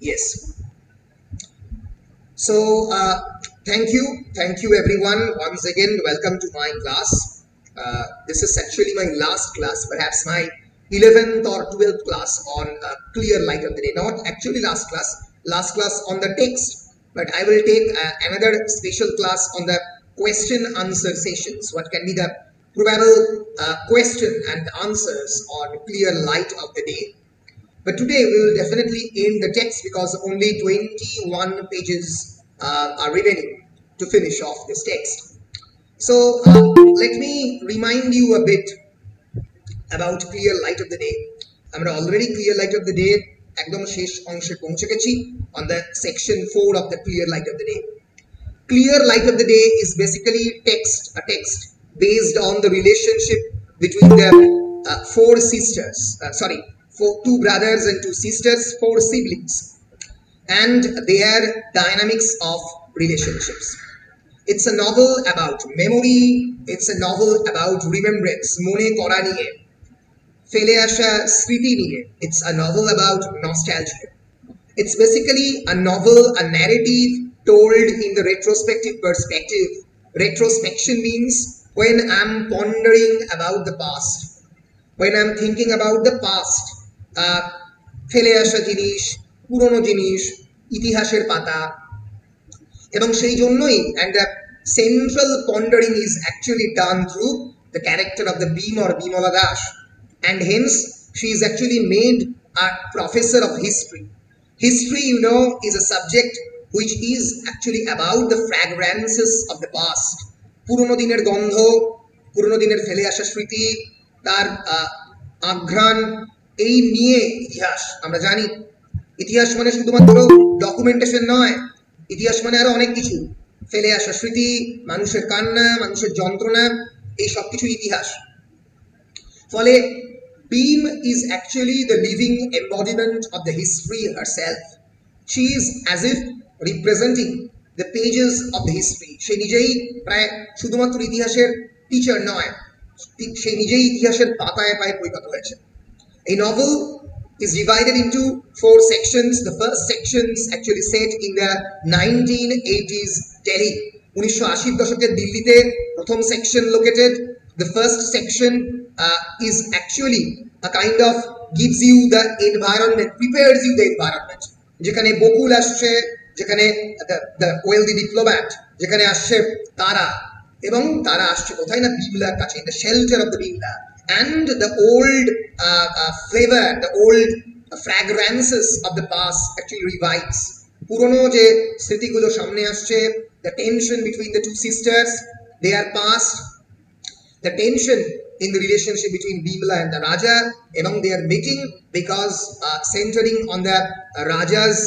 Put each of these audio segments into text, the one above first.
Yes. So thank you everyone once again. Welcome to my class. This is actually my last class, perhaps my 11th or 12th class on clear light of the day. Not actually last class on the text, but I will take another special class on the question answer sessions. What can be the probable question and answers on clear light of the day. But today we will definitely end the text because only 21 pages are remaining to finish off this text. So let me remind you a bit about clear light of the day. আমরা already clear light of the day একদম শেষ অংশে পৌঁছে গেছি on the section 4 of the clear light of the day. Clear light of the day is basically a text based on the relationship between the two brothers and two sisters, 4 siblings, and their dynamics of relationships. It's a novel about memory, it's a novel about remembrance, mone kora niye, fele asha smriti niye. It's a novel about nostalgia. It's basically a novel, a narrative told in the retrospective perspective. Retrospection means when I'm pondering about the past, when I'm thinking about the past, ফেলে আসা জিনিস, পুরনো জিনিস, ইতিহাসের পাতা, এবং সেই জন্যই and the central pondering is actually done through the character of the Bhim or Bhimala Das, and hence she is actually made a professor of history. History, you know, is a subject which is actually about the fragrances of the past. পুরনো দিনের গন্ধ, পুরনো দিনের ফেলে আসা স্মৃতি, তার আঘ্রাণ, এই নিয়ে ইতিহাস। আমরা জানি ইতিহাস মানে শুধুমাত্র ডকুমেন্টেশন নয়, ইতিহাস মানে আরো অনেক কিছু, ফেলে আসা স্মৃতি, মানুষের কান্না, মানুষের যন্ত্রণা, এই সব কিছু ইতিহাস। ফলে Bhim is actually the living embodiment of the history herself. She is as if representing the pages of the history. সে নিজেই প্রায় শুধুমাত্র ইতিহাসের টিচার নয়, সে নিজেই ইতিহাসের পাতায় পায়ে পরিণত হয়েছে। A novel is divided into 4 sections. The first section is actually set in the 1980s Delhi. 1980 দশকের দিল্লিতে প্রথম section located. The first section is actually a kind of gives you the environment, prepares you the environment. যেখানে বকুল আসছে, যেখানে the wealthy diplomat, যেখানে আসছে তারা, এবং তারা আসছে কোথায় না বিমলার কাছে, in the shelter of the Bimla. And the old flavor, the old fragrances of the past actually revives. পুরনো যে স্মৃতিগুলো সামনে আসছে, the tension between the two sisters, they are past. The tension in the relationship between Bimla and the Raja, among they are meeting because centering on the Raja's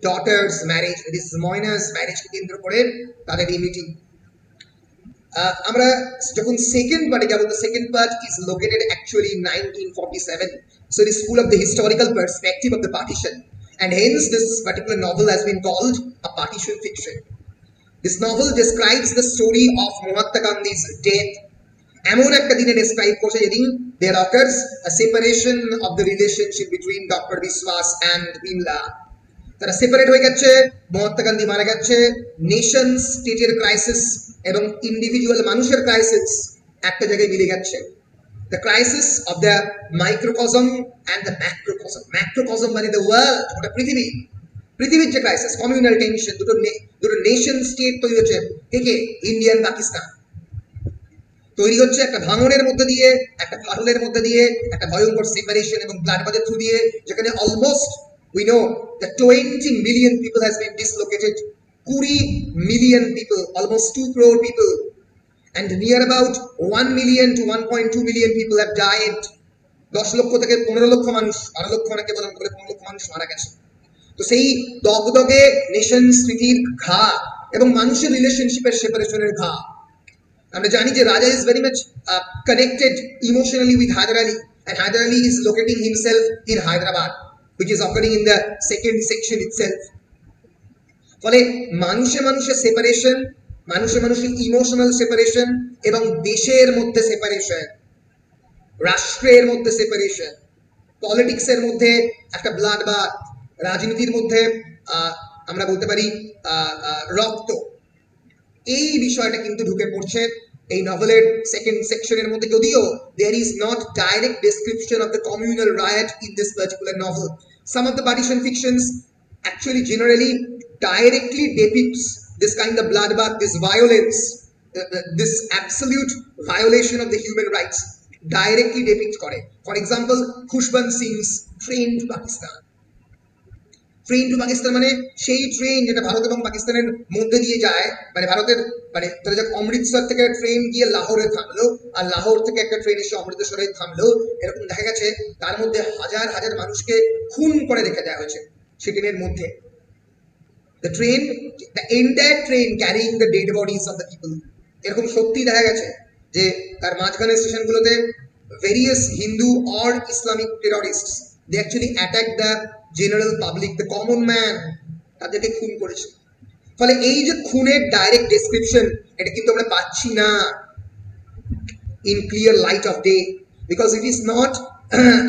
daughter's marriage, this is Moina's marriage কে কেন্দ্র করে তাদের এই meeting. আমরা যখন second পার্টে যাব, the second part is located actually in 1947, so it is full of the historical perspective of the partition, and hence this particular novel has been called a partition fiction. This novel describes the story of Mahatma Gandhi's death. এমন একটা দিনে describe করছে যেদিন there occurs a separation of the relationship between Dr. Biswas and Bimla. তারা separate হয়ে গেছে, মহাত্মা গান্ধী মারা গেছে, নেশন স্টেটের ক্রাইসিস এবং ইন্ডিভিজুয়াল মানুষের ক্রাইসিস একটা জায়গায় মিলে গেছে। The crisis of the microcosm and the macrocosm. Macrocosm মানে the world, ওটা পৃথিবী, পৃথিবীর যে ক্রাইসিস, কমিউনাল টেনশন, দুটো নেশন স্টেট তৈরি হচ্ছে, থেকে ইন্ডিয়ান পাকিস্তান তৈরি হচ্ছে একটা ভাঙনের মধ্যে দিয়ে, একটা ফাটলের মধ্যে দিয়ে, একটা ভয়ঙ্কর সেপারেশন এবং ব্লাডবাদের থ্রু দিয়ে, যেখানে almost we know that 20 million people has been dislocated, 20 million people, almost 2 crore people, and near about 1 million to 1.2 million people have died. 10 লক্ষ থেকে 15 লক্ষ মানুষ, 12 লক্ষ অনেকে বলেন, 15 লক্ষ মানুষ মারা গেছে। তো সেই দগদগে নেশন স্মৃতির ঘা এবং মানুষের রিলেশনশিপের সেপারেশনের ঘা। আমরা জানি যে রাজা is very much connected emotionally with Hyder Ali, and Hyder Ali is locating himself in Hyderabad, which is occurring in the second section itself. ফলে মানুষের সেপারেশন, মানুষের ইমোশনাল সেপারেশন এবং দেশের মধ্যে সেপারেশন, রাষ্ট্রের মধ্যে সেপারেশন, পলিটিক্সের মধ্যে একটা ব্লাড বাথ, রাজনীতির মধ্যে আমরা বলতে পারি রক্ত, এই বিষয়টা কিন্তু ঢুকে পড়ছে এই নভেলের সেকেন্ড সেকশনের মধ্যে, যদিও there is not direct description of the communal riot in this particular novel. Some of the partition fictions actually generally directly depicts this kind of bloodbath, this violence, this absolute violation of the human rights directly depict করে. For example, Khushbant Singh's Train to Pakistan. Train to Pakistan মানে সেই train যেটা ভারত এবং পাকিস্তানের মধ্যে দিয়ে যায়, মানে ভারতের মানে তারা যখন অমৃতসর থেকে ট্রেন গিয়ে লাহোরে থামলো আর লাহোর থেকে একটা ট্রেন এসে অমৃতসরে থামলো, এরকম দেখা গেছে তার মধ্যে হাজার হাজার মানুষকে খুন করে রেখে দেওয়া হয়েছে সেই ট্রেনের মধ্যে। The train, the entire train carrying the dead bodies of the people. এরকম সত্যি দেখা গেছে যে তার মাঝখানে স্টেশনগুলোতে various Hindu or Islamic terrorists, they actually attacked the general public, the common man, তাদেরকে খুন করেছে। ফলে এই যে খুনের ডাইরেক্ট ডেসক্রিপশন, এটা কিন্তু আমরা পাচ্ছি না in clear light of day, because it is not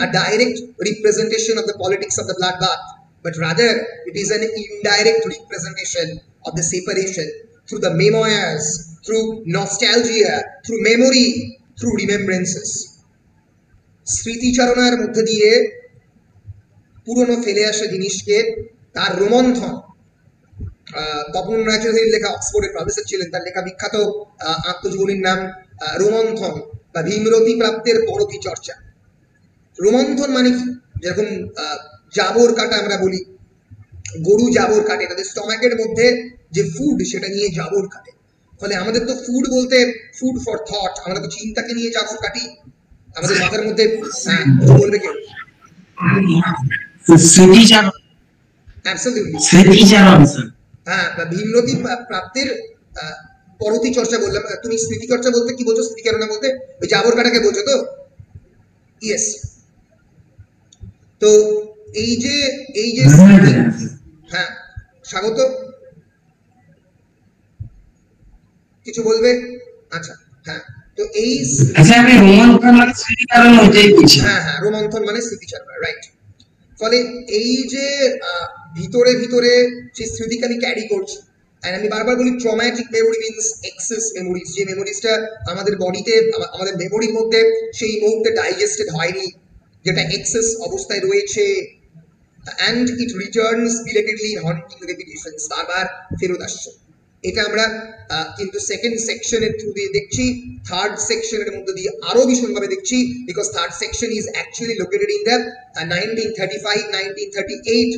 a direct representation of the politics of the bloodbath, but rather it is an indirect representation of the separation through the memoirs, through nostalgia, through memory, through remembrances. স্মৃতিচারণার মধ্যে দিয়ে পুরনো ফেলে আসা জিনিসকে তার রোমন্থন, তপন রায়চৌধুরীর লেখা, অক্সফোর্ডের professor ছিলেন, তার লেখা বিখ্যাত আত্মজীবনীর নাম রোমন্থন বা ভীমরতি প্রাপ্তের পরতি চর্চা। রোমন্থন মানে কি? যেরকম জাবর কাটা আমরা বলি, গরু জাবর কাটে, তাদের স্টমাকের মধ্যে যে ফুড সেটা নিয়ে জাবর কাটে। ফলে আমাদের তো ফুড বলতে ফুড ফর থট, আমরা তো চিন্তাকে নিয়ে জাবর কাটি আমাদের মাথার মধ্যে। বলবে কেউ? হ্যাঁ, ভীমরতি প্রাপ্তের পরতি চর্চা বললাম। তুমি স্মৃতি চর্চা বলতে কি বলছো? স্মৃতিচারণা বলতে ওই জাবর কাটাকে বলছো তো? ইয়েস। তো এই যে হ্যাঁ, স্বাগত, কিছু বলবে? আচ্ছা, হ্যাঁ, তো এই হ্যাঁ হ্যাঁ রোমন্থন মানে স্মৃতিচারণা, রাইট। ফলে এই যে ভিতরে ভিতরে সেই স্মৃতিকে আমি ক্যারি করছি, আর আমি বারবার বলি traumatic memory means excess memories, যে মেমোরিজটা আমাদের বডিতে, আমাদের মেমোরির মধ্যে সেই মুহূর্তে ডাইজেস্টেড হয়নি, যেটা এক্সেস অবস্থায় রয়েছে, and it returns belatedly in haunting repetitions, বারবার ফেরত আসছে। এটা আমরা কিন্তু সেকেন্ড সেকশনের থ্রু দিয়ে দেখছি, থার্ড সেকশনের মধ্যে দিয়ে আরো ভীষণভাবে দেখছি, because third section is actually located in the 1935-1938,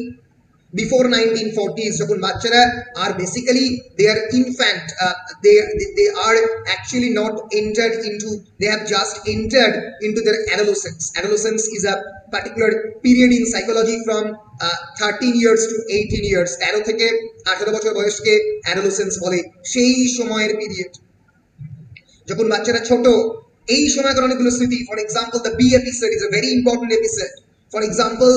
before 1940s, যখন বাচ্চারা আর basically they are infant, they are actually not entered into, they have just entered into their adolescence. Adolescence is a particular period in psychology from 13 years to 18 years, 13 থেকে 18 বছর বয়সকে adolescence বলে। সেই সময়ের period যখন বাচ্চারা ছোট, এই সময়কার অনেকগুলো স্মৃতি, for example the B episode is a very important episode. For example,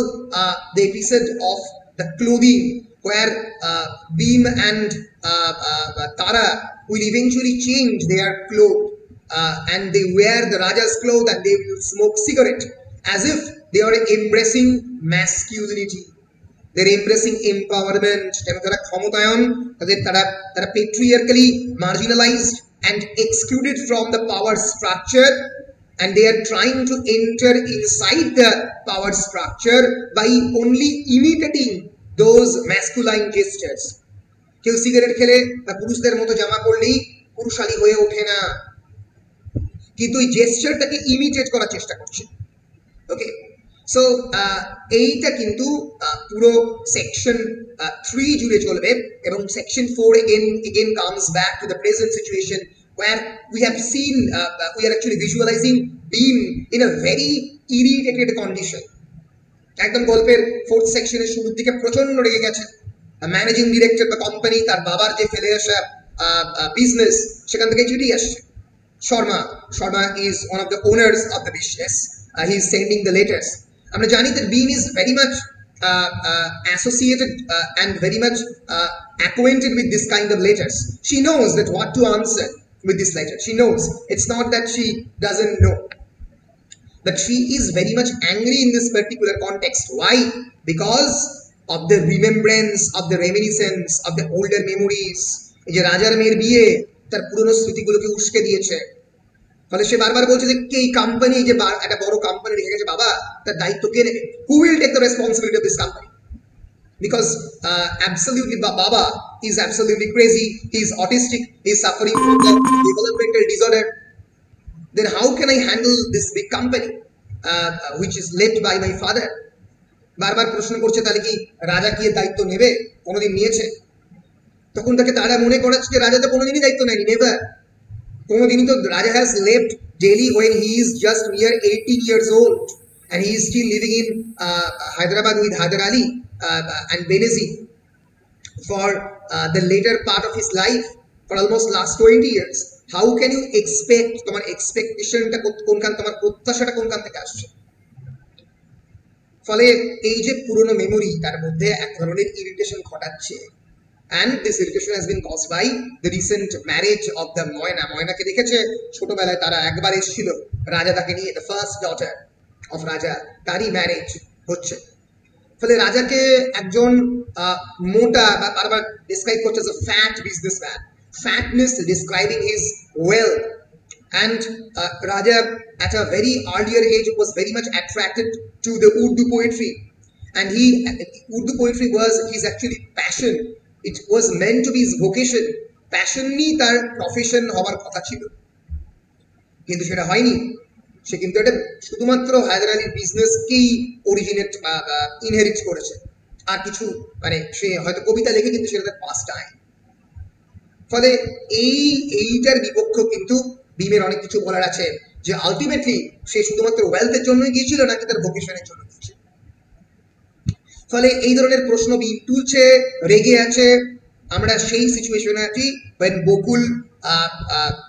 the episode of the clothing, where Bhim and Tara will eventually change their clothes, and they wear the Raja's clothes and they will smoke cigarette as if they are embracing masculinity, they're embracing empowerment. তারা ক্ষমতায়ন, তারা patriarchally marginalized and excluded from the power structure, and they are trying to enter inside the power structure by only imitating those masculine gestures. কেউ cigarette খেলে বা পুরুষদের মতো জামা পরলেই পুরুষালী হয়ে ওঠে না, কিন্তু এই জেস্টারটাকে ইমিটেট করার চেষ্টা করছে। ওকে, সো এইটা কিন্তু পুরো সেকশন 3 জুড়ে চলবে, এবং section 4 again comes back to the present situation, where we have seen, we are actually visualizing Bhim in a very irritated condition. একদম গল্পের 4th সেকশনের শুরুর দিকে প্রচন্ড রেগে গেছে। ম্যানেজিং ডিরেক্টর বা কোম্পানি, তার বাবার যে ফেলে আসা বিজনেস, সেখান থেকে চিঠি আসছে। Sharma is one of the owners of the business. He is sending the letters. আমরা জানি that Bhim is very much associated and very much acquainted with this kind of letters. She knows that what to answer with this letter. She knows. It's not that she doesn't know, but she is very much angry in this particular context. Why? Because of the remembrance, of the reminiscence, of the older memories. এই যে রাজার মেয়ের বিয়ে তার পুরনো স্মৃতিগুলোকে উস্কে দিয়েছে। ফলে সে বারবার বলছে যে এই কোম্পানি, যে একটা বড় কোম্পানি রেখে গেছে বাবা, তার দায়িত্ব কে নেবে? Who will take the responsibility of this company? Because absolutely Baba is absolutely crazy, he is autistic, he is suffering from the developmental disorder. Then how can I handle this big company which is led by my father? বারবার প্রশ্ন করছে তাহলে কি রাজা কি এর দায়িত্ব নেবে? কোনোদিন নিয়েছে? তখন তাকে তারা মনে করাচ্ছে যে রাজা তো কোনোদিনই দায়িত্ব নেয়নি, নেভার। কোনোদিনই তো রাজা has left Delhi when he is just mere 18 years old and he is still living in Hyderabad with Hyder Ali and Benazir for the later part of his life, for almost last 20 years. How can you expect, তোমার এক্সপেকটেশনটা কোনখান, তোমার প্রত্যাশাটা কোনখান থেকে আসছে? ফলে এই যে পুরনো মেমোরি তার মধ্যে এক ধরনের ইরিটেশন ঘটাচ্ছে, and this irritation has been caused by the recent marriage of the ময়নাকে দেখেছে ছোটবেলায় তারা একবার এসেছিল রাজা তাকে নিয়ে, the first daughter of রাজা, তারই ম্যারেজ হচ্ছে। ফলে রাজাকে একজন মোটা বা বারবার ডিসক্রাইব করছে as a fat businessman, fatness describing his wealth. And Raja at a very earlier age was very much attracted to the Urdu poetry, and Urdu poetry was his actually passion. It was meant to be his vocation. Passion ni tar profession হওয়ার কথা ছিল, কিন্তু সেটা হয়নি। সে কিন্তু এটা শুধুমাত্র হায়দার আলীর বিজনেসকেই অরিজিনেট বা ইনহেরিট করেছে, আর কিছু মানে সে হয়তো কবিতা লেখে কিন্তু সেটা তার পাস্ট টাইম। ফলে এইটার বিপক্ষ কিন্তু ভীমের অনেক কিছু বলার আছে, যে আলটিমেটলি সে শুধুমাত্র ওয়েলথের জন্যই গিয়েছিল নাকি তার ভোকেশনের জন্য গিয়েছিল। ফলে এই ধরনের প্রশ্ন ভীম তুলছে, রেগে আছে। আমরা সেই সিচুয়েশনে আছি when Gokul,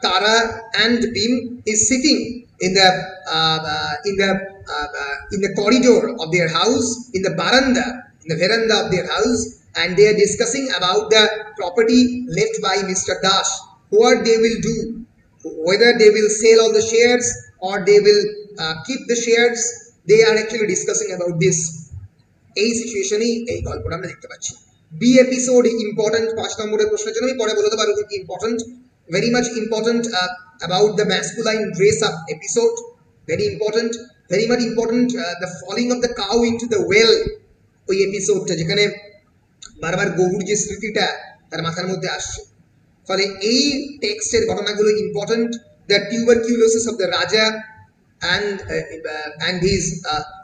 Tara and Bhim is sitting in the corridor of their house, in the veranda of their house, and they are discussing about the property left by Mr. Dash, what they will do, whether they will sell all the shares or they will keep the shares. They are actually discussing about this. এই সিচুয়েশনেই এই গল্পটা আমরা দেখতে পাচ্ছি। B episode important, 5 নম্বরের প্রশ্নের জন্য আমি পরে বলতে পারবো কি important, very much important about the masculine dress up episode, very important, very much important the falling of the cow into the well, ওই এপিসোডটা যেখানে বারবার গরুর যে স্মৃতিটা তার মাথার মধ্যে আসছে। ফলে এই টেক্সটের ঘটনাগুলো important. The tuberculosis of the রাজা and his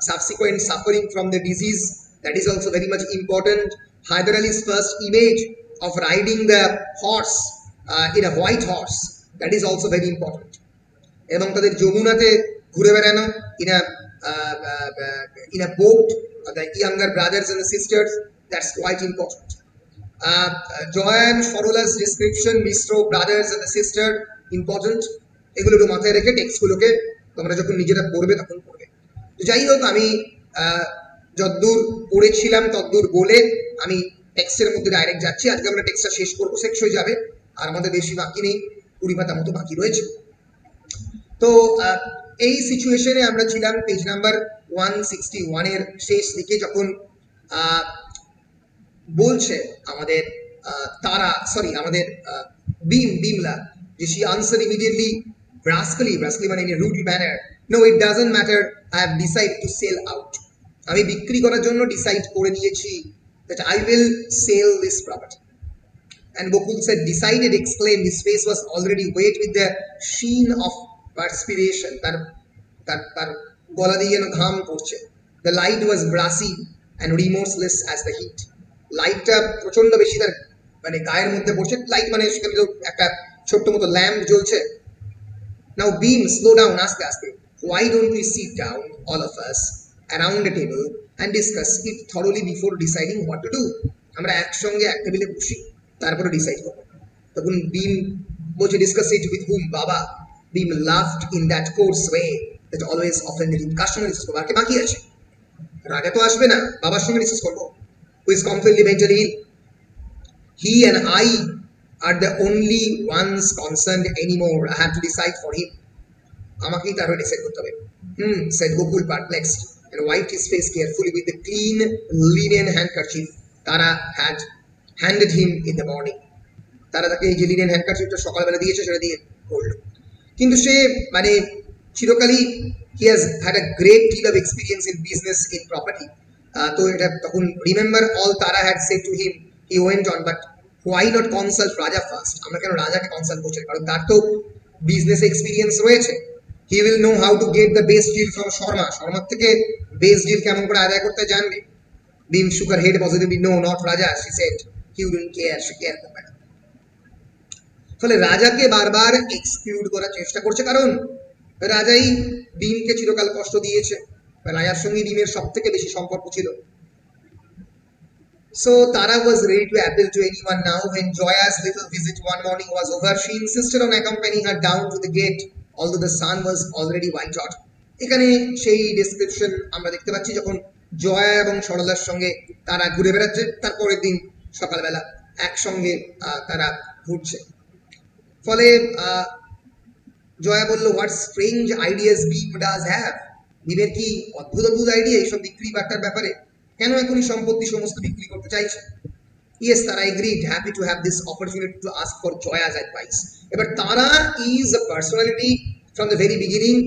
subsequent suffering from the disease, that is also very much important. Hyder Ali's first image of riding the horse in a white horse, that is also very important. এবং তাদের যমুনাতে ঘুরে বেড়ানো in a boat, the younger brothers and the sisters, that's quite important. Joy and Sharola's description, Mistro, brothers and the sister, important. এগুলো একটু মাথায় রেখে টেক্সটগুলোকে তোমরা যখন নিজেরা পড়বে তখন পড়বে। তো যাই হোক, আমি যতদূর পড়েছিলাম ততদূর বলে আমি টেক্সটের মধ্যে ডাইরেক্ট যাচ্ছি। আজকে আমরা টেক্সটটা শেষ করবো, শেষ হয়ে যাবে, আর আমাদের বেশি বাকি নেই, 20 পাতা মতো বাকি রয়েছে। তো এই সিচুয়েশনে আমরা ছিলাম পেজ নাম্বার 161 এর শেষ দিকে, যখন বলছে আমাদের আমাদের বিমলা, যে she answered immediately brusquely মানে in a rude manner, no it doesn't matter, I have decided to sell out. আমি বিক্রি করার জন্য ডিসাইড করে নিয়েছি that I will sell this property. And Gokul said, decided, exclaimed, his face was already wet with the sheen of perspiration. তার গলা দিয়ে যেন ঘাম পড়ছে। The light was brassy and remorseless as the heat. লাইটটা প্রচন্ড বেশি তার মানে গায়ের মধ্যে পড়ছে। লাইট মানে সেখানে একটা ছোট্ট মতো ল্যাম্প জ্বলছে। Now Bhim, slow down, আস্তে আস্তে, why don't we sit down all of us around a table and discuss it thoroughly before deciding what to do? আমরা একসঙ্গে এক টেবিলে বসি, তারপরে ডিসাইড করব। তখন Bhim বলছে, discuss it with whom, বাবা? Bhim laughed in that coarse way that always offended him. কার সঙ্গে ডিসকাস করবো? আর কে বাকি আছে? রাজা তো আসবে না, বাবার সঙ্গে ডিসকাস করবো, who is completely mentally ill. He and I are the only ones concerned anymore. I have to decide for him. আমাকেই তার ডিসাইড করতে হবে। said Gokul, perplexed. and wiped his face carefully with the clean linen handkerchief Tara had handed him in the morning. তারা তাকে এই যে linen হ্যান্ডকারচিফটা সকালবেলা দিয়েছে সেটা দিয়ে করলো, কিন্তু সে মানে চিরকালই he has had a great deal of experience in business in property. তো এটা তখন রিমেম্বার অল তারা had said to him, he went on, but why not consult Raja first? আমরা কেন রাজাকে কনসাল্ট করছি? কারণ তার তো বিজনেস এক্সপিরিয়েন্স রয়েছে। He will know how to get the best deal from Sharma. শর্মার থেকে বেস্ট ডিল কেমন করে আদায় করতে জানবে। Beam shook her head positively. No, not Raja, she said. He wouldn't care. She cared করবে না। ফলে রাজাকে বারবার এক্সক্লুড করার চেষ্টা করছে, কারণ রাজাই ভীমকে চিরকাল কষ্ট দিয়েছে। রাজার সঙ্গে ভীমের সব থেকে বেশি সম্পর্ক ছিল। So Tara was ready to appeal to anyone now. When Joya's little visit one morning was over, she insisted on accompanying her down to the gate, although the sun was already white hot. এখানে সেই description আমরা দেখতে পাচ্ছি যখন জয়া এবং সরলার সঙ্গে তারা ঘুরে বেড়াচ্ছে, তারপরের দিন সকালবেলা একসঙ্গে তারা ঘুরছে। ফলে জয়া বলল, what strange ideas Bhim does have. ভীমের কি অদ্ভুত অদ্ভুত আইডিয়া এইসব বিক্রি বার্তার ব্যাপারে, কেন এখনই সম্পত্তি সমস্ত বিক্রি করতে চাইছে? ইয়েস, তারা agreed, happy to have this opportunity to ask for জয়াস advice. এবার তারা is a personality from the very beginning,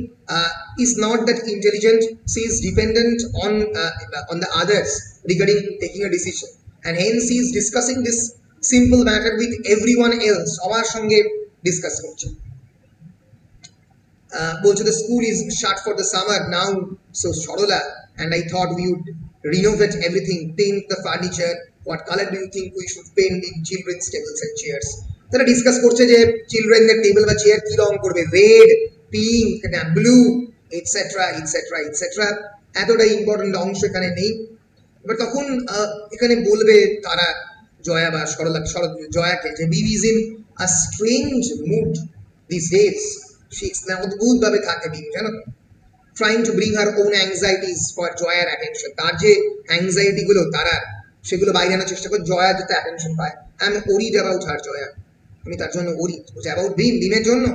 is not that intelligent. She is dependent on the others regarding taking a decision, and hence she is discussing this simple matter with everyone else. সবার সঙ্গে discuss করছে। বলছে the school is shut for the summer now, so Sorola and I thought we would renovate everything, paint the furniture. What color do you think we should paint in children's tables and chairs? তারা discuss করছে যে চিলড্রেনদের table বা chair কি রং করবে, red, pink না blue, etcetera etcetera etcetera. এতটা important অংশ এখানে নেই। এবার তখন এখানে বলবে তারা জয়া বা জয়াকে যে Bhim is in a strange mood this days. সে অদ্ভুত ভাবে থাকে ভীম, জানো, trying to bring her own anxieties for জয়ার অ্যাটেনশন। তার যে অ্যাংজাইটি গুলো তারা সেগুলো বাইরে আনার চেষ্টা করে জয়া যাতে অ্যাটেনশন পায়। I am worried about her Jaya, আমি তার জন্য ওরিড। অ্যাবাউট ভীম, ভীমের জন্য।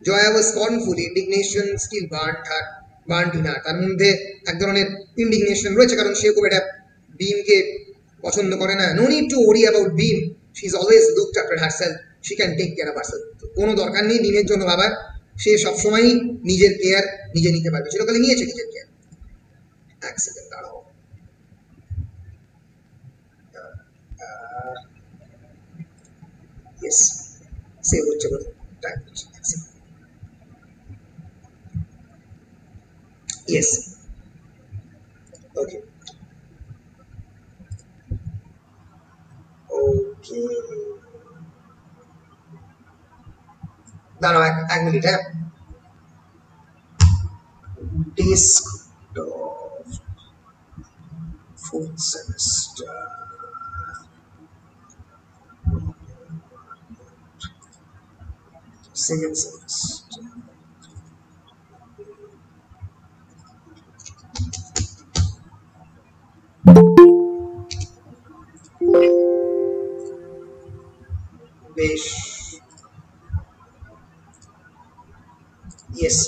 Joya was scornful. Indignation still burnt in her. তার মধ্যে এক ধরনের ইন্ডিগনেশন রয়েছে, কারণ সে খুব এটা ভীমকে পছন্দ করে না। No need to worry about Bhim. She's always looked after herself. She can take care of herself. কোনো দরকার নেই ভীমের জন্য ভাবার। সে সবসময়ই নিজের কেয়ার নিজে নিতে পারবে। চিরকালে নিয়েছে নিজের কেয়ার। এক সেকেন্ড দাঁড়াও। Yes. সেভ হচ্ছে বলে টাইম হচ্ছে। Yes. Okay. Okay. দাঁড়াও এক মিনিট। হ্যাঁ, desktop fourth semester, second semester, বেশ। Yes.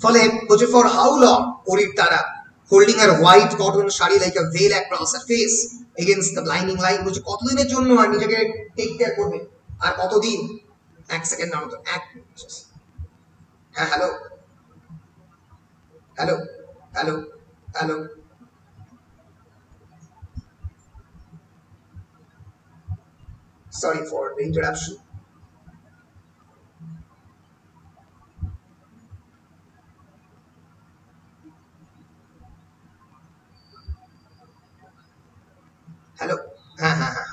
ফলে বলছে ফর হাউ লং ওরিড তারা, holding her white cotton sari like a veil across her face against the blinding light. বলছে কতদিনের জন্য আর নিজেকে টেক কেয়ার করবে, আর কতদিন? এক সেকেন্ড নাও তো, এক মিনিট। হ্যাঁ, hello hello hello hello. Sorry for the interruption. Hello, হ্যাঁ হ্যাঁ হ্যাঁ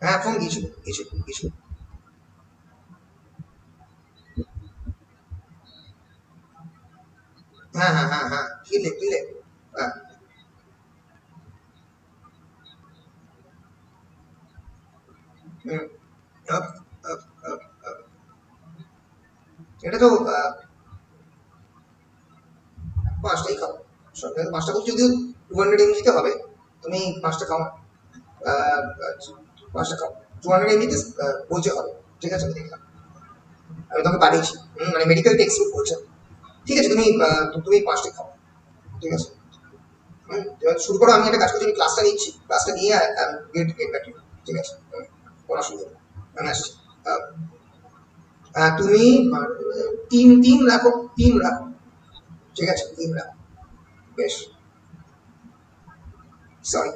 হ্যাঁ, ফোন কিছু কিছু কিছু। হ্যাঁ হ্যাঁ হ্যাঁ হ্যাঁ, কিলে কিলে। হ্যাঁ, এটা তো পাঁচটাই খাও, সরকার পাঁচটা করছি, যদিও 200 mg তে হবে। তুমি পাঁচটা খাও, পাঁচটা খাও, 200 mg তে বলছে হবে। ঠিক আছে, আমি দেখলাম। আমি তোমাকে পাঠিয়েছি, মানে মেডিকেল টেক্সট বুক বলছে। ঠিক আছে, তুমি 5টা খাও, ঠিক আছে? শুরু করো। আমি একটা কাজ করছি, আমি ক্লাসটা নিচ্ছি, ক্লাসটা নিয়ে গেট ব্যাক টু, ঠিক আছে? কোনো অসুবিধা নেই, আমি আসছি। তুমি তিন রাখো, ঠিক আছে? 3 রাখো, বেশ। সরি,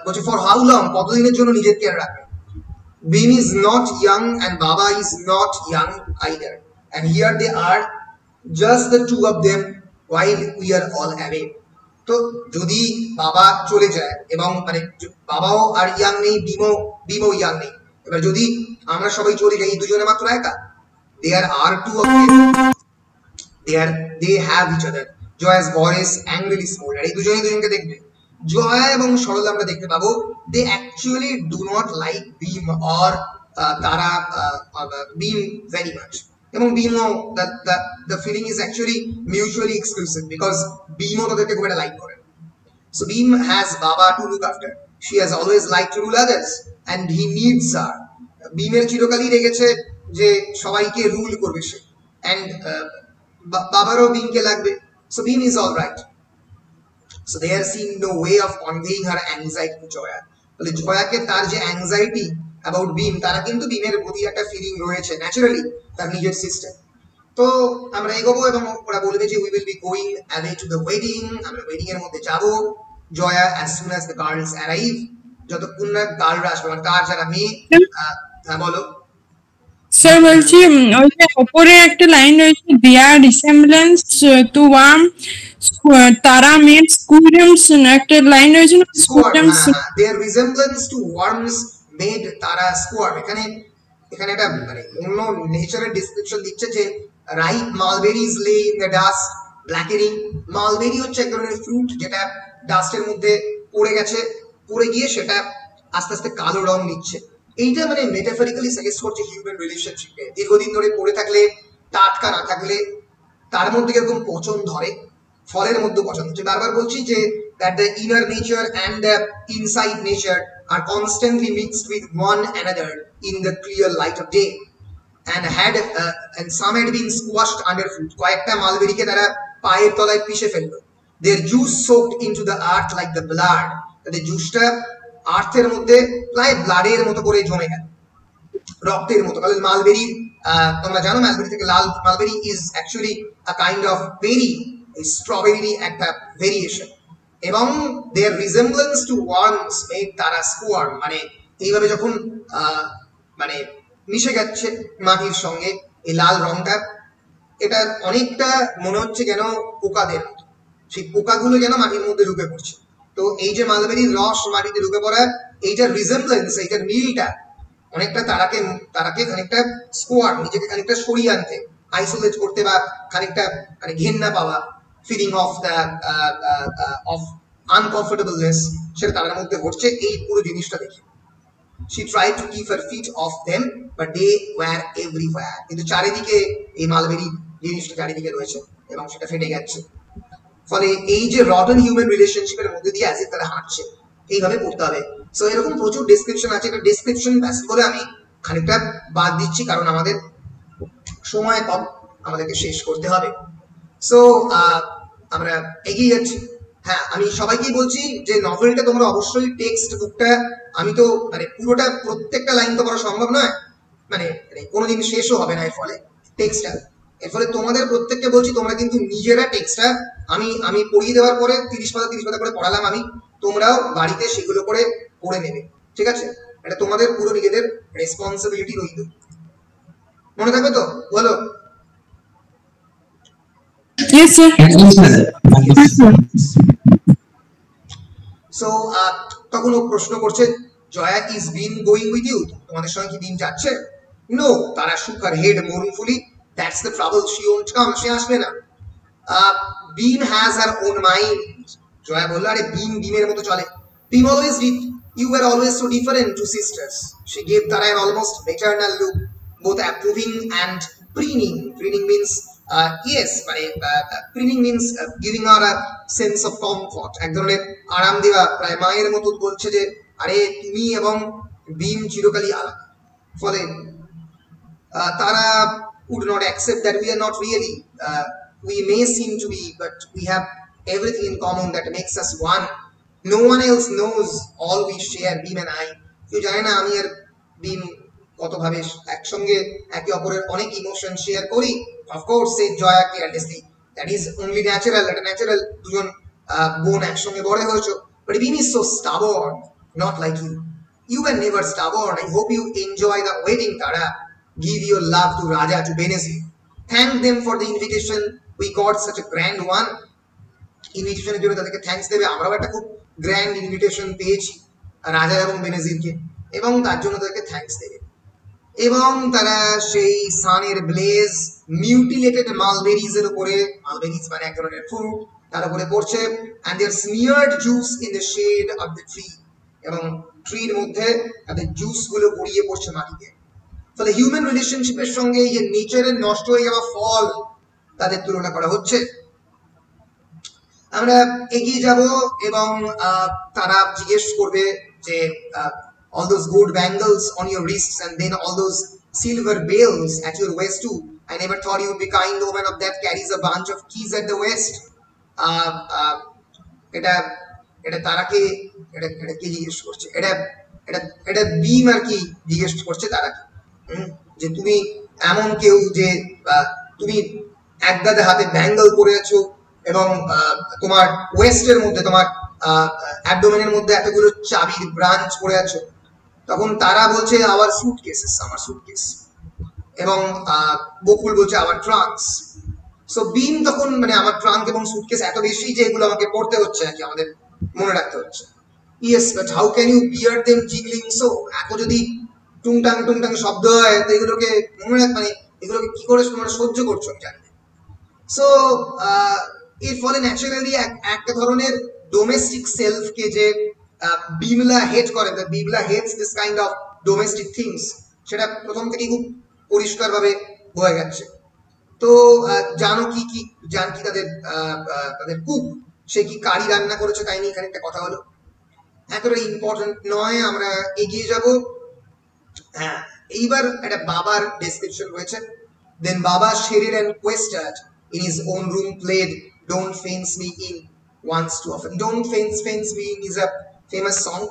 বলছি ফর হাউ লং, কতদিনের জন্য নিজের কেয়ার রাখবে? Beam is not young and Baba is not young either, and here they are, just the two of them while we are all away. তো যদি বাবা চলে যায় এবং মানে বাবাও আর ইয়াং নেই, বিমও ইয়াং নেই, এবার যদি আমরা সবাই চলে যাই, দুজনে মাত্র একা, there are two of them, they have each other. Joya's voice angrily smold, আর এই দুজনেই দুজনকে দেখবে। জয়া এবং সরলা আমরা দেখতে পাবো they actually do not like Beam or তারা Beam very much, এবং Beamও the feeling is actually mutually exclusive because Beamও তাদেরকে খুব একটা লাইক করে। So Beam has Baba to look after. She has always liked to rule others and he needs her. Beamer চিরকালই রেগেছে যে সবাইকে rule করবে সে, and বাবারও Beamকে লাগবে। So Beam is all right. So they are seeing no way of conveying her anxiety to Joya. বলে জয়াকে তার যে অ্যাংজাইটি অ্যাবাউট Beam, তারা কিন্তু Beamer প্রতি একটা ফিলিং রয়েছে ন্যাচারালি, তার নিজের সিস্টেম। তো আমরা এগোবো এবং ওরা বলবে যে we will be going away to the wedding, আমরা ওয়েডিং এর মধ্যে যাব। Jaya as soon as the girls arrive, যতক্ষণ না গার্লরা আসবে, মানে তার যারা মেয়ে। হ্যাঁ বলো স্যার। বলছি ওই যে উপরে একটা লাইন রয়েছে, দেয়ার রিসেম্বলেন্স টু ওয়ার্ম তারা মেড স্কুয়ারমস, একটা লাইন রয়েছে না, স্কুয়ারমস, দেয়ার রিসেম্বলেন্স টু ওয়ার্মস মেড তারা স্কোয়ার্ম। এখানে একটা মানে অন্য নেচারের ডিসক্রিপশন দিচ্ছে যে রাইপ মালবেরিজ লে ইন দ্য ডাস্ট ব্ল্যাকেনিং। মালবেরি হচ্ছে এক ধরনের ফ্রুট যেটা ডাস্টের মধ্যে পড়ে গেছে, পড়ে গিয়ে সেটা আস্তে আস্তে কালো রং নিচ্ছে। এইটা মানে মেটাফরিক্যালি সাজেস্ট করছে হিউম্যান রিলেশনশিপে দীর্ঘদিন ধরে পড়ে থাকলে, টাটকা না থাকলে তার মধ্যে কিরকম পচন ধরে, ফলের মধ্যে পচন হচ্ছে। বারবার বলছি যে that the inner nature and the inside nature are constantly mixed with one another in the clear light of day, and some had been squashed underfoot. কয়েকটা মালবেরিকে তারা পায়ের তলায় পিষে ফেললো। their juice soaked into the earth like the blood, তাদের জুসটা আর্থের মধ্যে প্রায় ব্লাডের মতো করে জমে গেল, রক্তের মতো। কারণ মালবেরি, তোমরা জানো মালবেরি থেকে লাল mulberry is actually a kind of berry, strawberry একটা ভেরিয়েশন। এবং their resemblance to worms made তারা স্কোয়ার্ম, মানে এইভাবে যখন মানে মিশে যাচ্ছে মাটির সঙ্গে এই লাল রংটা, এটা অনেকটা মনে হচ্ছে যেন পোকাদের মতো, সেই পোকাগুলো যেন মাটির মধ্যে ঢুকে পড়ছে। তো এই যে মালবেরির রস মাটিতে ঢুকে পড়া, এইটার রিজেম্বলেন্স, এইটার মিলটা অনেকটা তারাকে খানিকটা স্কোয়ার, নিজেকে খানিকটা সরিয়ে আনতে, আইসোলেট করতে, বা খানিকটা মানে ঘেন্না পাওয়া, ফিলিং অফ দ্য অফ আনকমফোর্টেবলনেস, সেটা তার মধ্যে ঘটছে এই পুরো জিনিসটা দেখে। She tried to keep her feet off them, but they were everywhere. কিন্তু চারিদিকে এই মালবেরি জিনিসটা চারিদিকে রয়েছে এবং সেটা ফেটে যাচ্ছে। ফলে এই যে রটন হিউম্যান রিলেশনশিপের মধ্যে দিয়ে অ্যাজ ইফ তারা হাঁটছে, এইভাবে পড়তে হবে। সো এরকম প্রচুর ডেসক্রিপশন আছে, এটা ডেসক্রিপশন ব্যাস বলে আমি খানিকটা বাদ দিচ্ছি কারণ আমাদের সময় কম, আমাদেরকে শেষ করতে হবে। সো আমরা এগিয়ে যাচ্ছি। হ্যাঁ, আমি সবাইকেই বলছি যে নভেলটা তোমরা অবশ্যই টেক্সট বুকটা, আমি তো মানে পুরোটা প্রত্যেকটা লাইন তো করা সম্ভব নয়, মানে কোনোদিন শেষও হবে না এর ফলে টেক্সটটা। এর ফলে তোমাদের প্রত্যেককে বলছি তোমরা কিন্তু নিজেরা টেক্সটটা আমি পড়িয়ে দেওয়ার পরে 30 পাতা করে পড়ালাম আমি, তোমরাও বাড়িতে সেগুলো করে পড়ে নেবে, ঠিক আছে? এটা তোমাদের পুরো নিজেদের রেসপন্সিবিলিটি রইল, মনে থাকবে তো? বলো। Yes, sir. So তখন ও প্রশ্ন করছে, Jaya is been going with you, তোমাদের সঙ্গে কি দিন যাচ্ছে? নো, তারা shook her head mournfully. That's the trouble, she won't come, সে আসবে না। Beam has her own mind, Jaya বলল, আরে বিমের মতো চলে। Beam always did, you were always so different to sisters. She gave Tara an almost maternal look, both approving and preening. Preening means yes, মানে preening means giving her a sense of comfort, এক ধরনের আরাম দেওয়া, প্রায় মায়ের মতো বলছে যে আরে তুমি এবং ভীম চিরকালই আলাদা, ফলে তারা would not accept that we are not really, we may seem to be, but we have everything in common that makes us one. No one else knows all we share, Bhim and I. কেউ জানে না আমি আর ভীম কতভাবে একসঙ্গে একে অপরের অনেক emotion share করি। অফকোর্স সে Jaya carelessly, that is only natural, একটা ন্যাচারাল, দুজন বোন একসঙ্গে বড় হয়েছো। But Bhim is so stubborn, not like you. You were never stubborn. I hope you enjoy the wedding, Tara. Give your love to Raja, to Benazir. Thank them for the invitation. We got such a grand one. Invitation এর জন্য তাদেরকে thanks দেবে। আমরাও একটা খুব grand invitation পেয়েছি রাজা এবং বেনজিরকে, এবং তার জন্য তাদেরকে থ্যাঙ্কস দেবে। এবং তারা সেই সানের ব্লেজ মিউটিলেটেড মালবেরিজ এর উপরে, মালবেরিজ মানে এক ধরনের ফ্রুট, তার উপরে পড়ছে, and they are smeared juice in the shade of the tree. এবং ট্রির মধ্যে তাদের জুস গুলো গড়িয়ে পড়ছে মাটিতে। ফলে হিউম্যান রিলেশনশিপের সঙ্গে এই যে নেচারের নষ্ট হয়ে যাওয়া ফল তাদের তুলনা করা হচ্ছে। আমরা এগিয়ে যাব এবং তারা জিজ্ঞেস করবে যে all those gold bangles on your wrists and then all those silver bells at your waist too. I never thought you would be kind woman of that carries a bunch of keys at the waist. এটা এটা তারাকে এটা এটা কি জিজ্ঞেস করছে, এটা এটা এটা ভীম আর কি জিজ্ঞেস করছে তারাকে, যে তুমি এমন কেউ যে তুমি এক গাদা হাতে ব্যাঙ্গল পরে আছো এবং তোমার ওয়েস্টের মধ্যে, তোমার অ্যাবডোমেনের মধ্যে এতগুলো চাবির ব্রাঞ্চ পরে আছো। তখন তারা বলছে আওয়ার সুটকেসেস, আমার সুটকেস, এবং বকুল বলছে আওয়ার ট্রাঙ্কস। সো ভীম তখন মানে আমার ট্রাঙ্ক এবং সুটকেস এত বেশি যে এগুলো আমাকে পড়তে হচ্ছে আর কি, আমাদের মনে রাখতে হচ্ছে। Yes, but how can you bear them jiggling so? এত যদি টুংটাং টুংটাং শব্দ হয় তো এগুলোকে মনে রাখ, মানে এগুলোকে কি করে তোমরা সহ্য করছো আমি জানি। সো এর ফলে ন্যাচারালি একটা ধরনের ডোমেস্টিক সেলফকে যে বিমলা হেট করে, Bimala hates this kind of domestic things, সেটা প্রথম থেকেই খুব পরিষ্কারভাবে হয়ে গেছে। তো জানকি কি জানকি তাদের তাদের কুক, সে কি কারি রান্না করেছে তাই নিয়ে এখানে একটা কথা হলো, এতটা ইম্পর্টেন্ট নয়, আমরা এগিয়ে যাব। হ্যাঁ, এইবার একটা বাবার ডেসক্রিপশন রয়েছে। দেন বাবা shared and quested in his own room played Don't Fence Me In once too often. Don't Fence Me In is a famous song,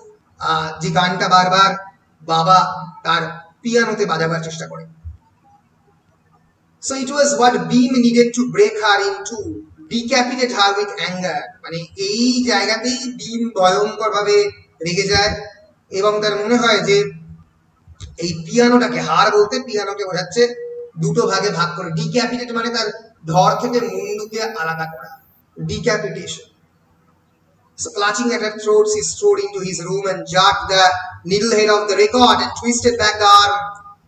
যে গানটা বারবার বাবা তার পিয়ানোতে বাজাবার চেষ্টা করে। So it was what Bhim needed to break her into, decapitate her with anger. মানে এই জায়গাতেই ভীম ভয়ঙ্কর ভাবে রেগে যায় এবং তার মনে হয় যে এই পিয়ানোটাকে, হার বলতে পিয়ানোকে বোঝাচ্ছে দুটো ভাগে ভাগ করে। ডিক্যাপিটেট মানে তার ধর থেকে মুন্ডুকে আলাদা করা, ডিক্যাপিটেশন। So clutching at her throat, she strode into his room and jerked the needle head of the record and twisted back the arm.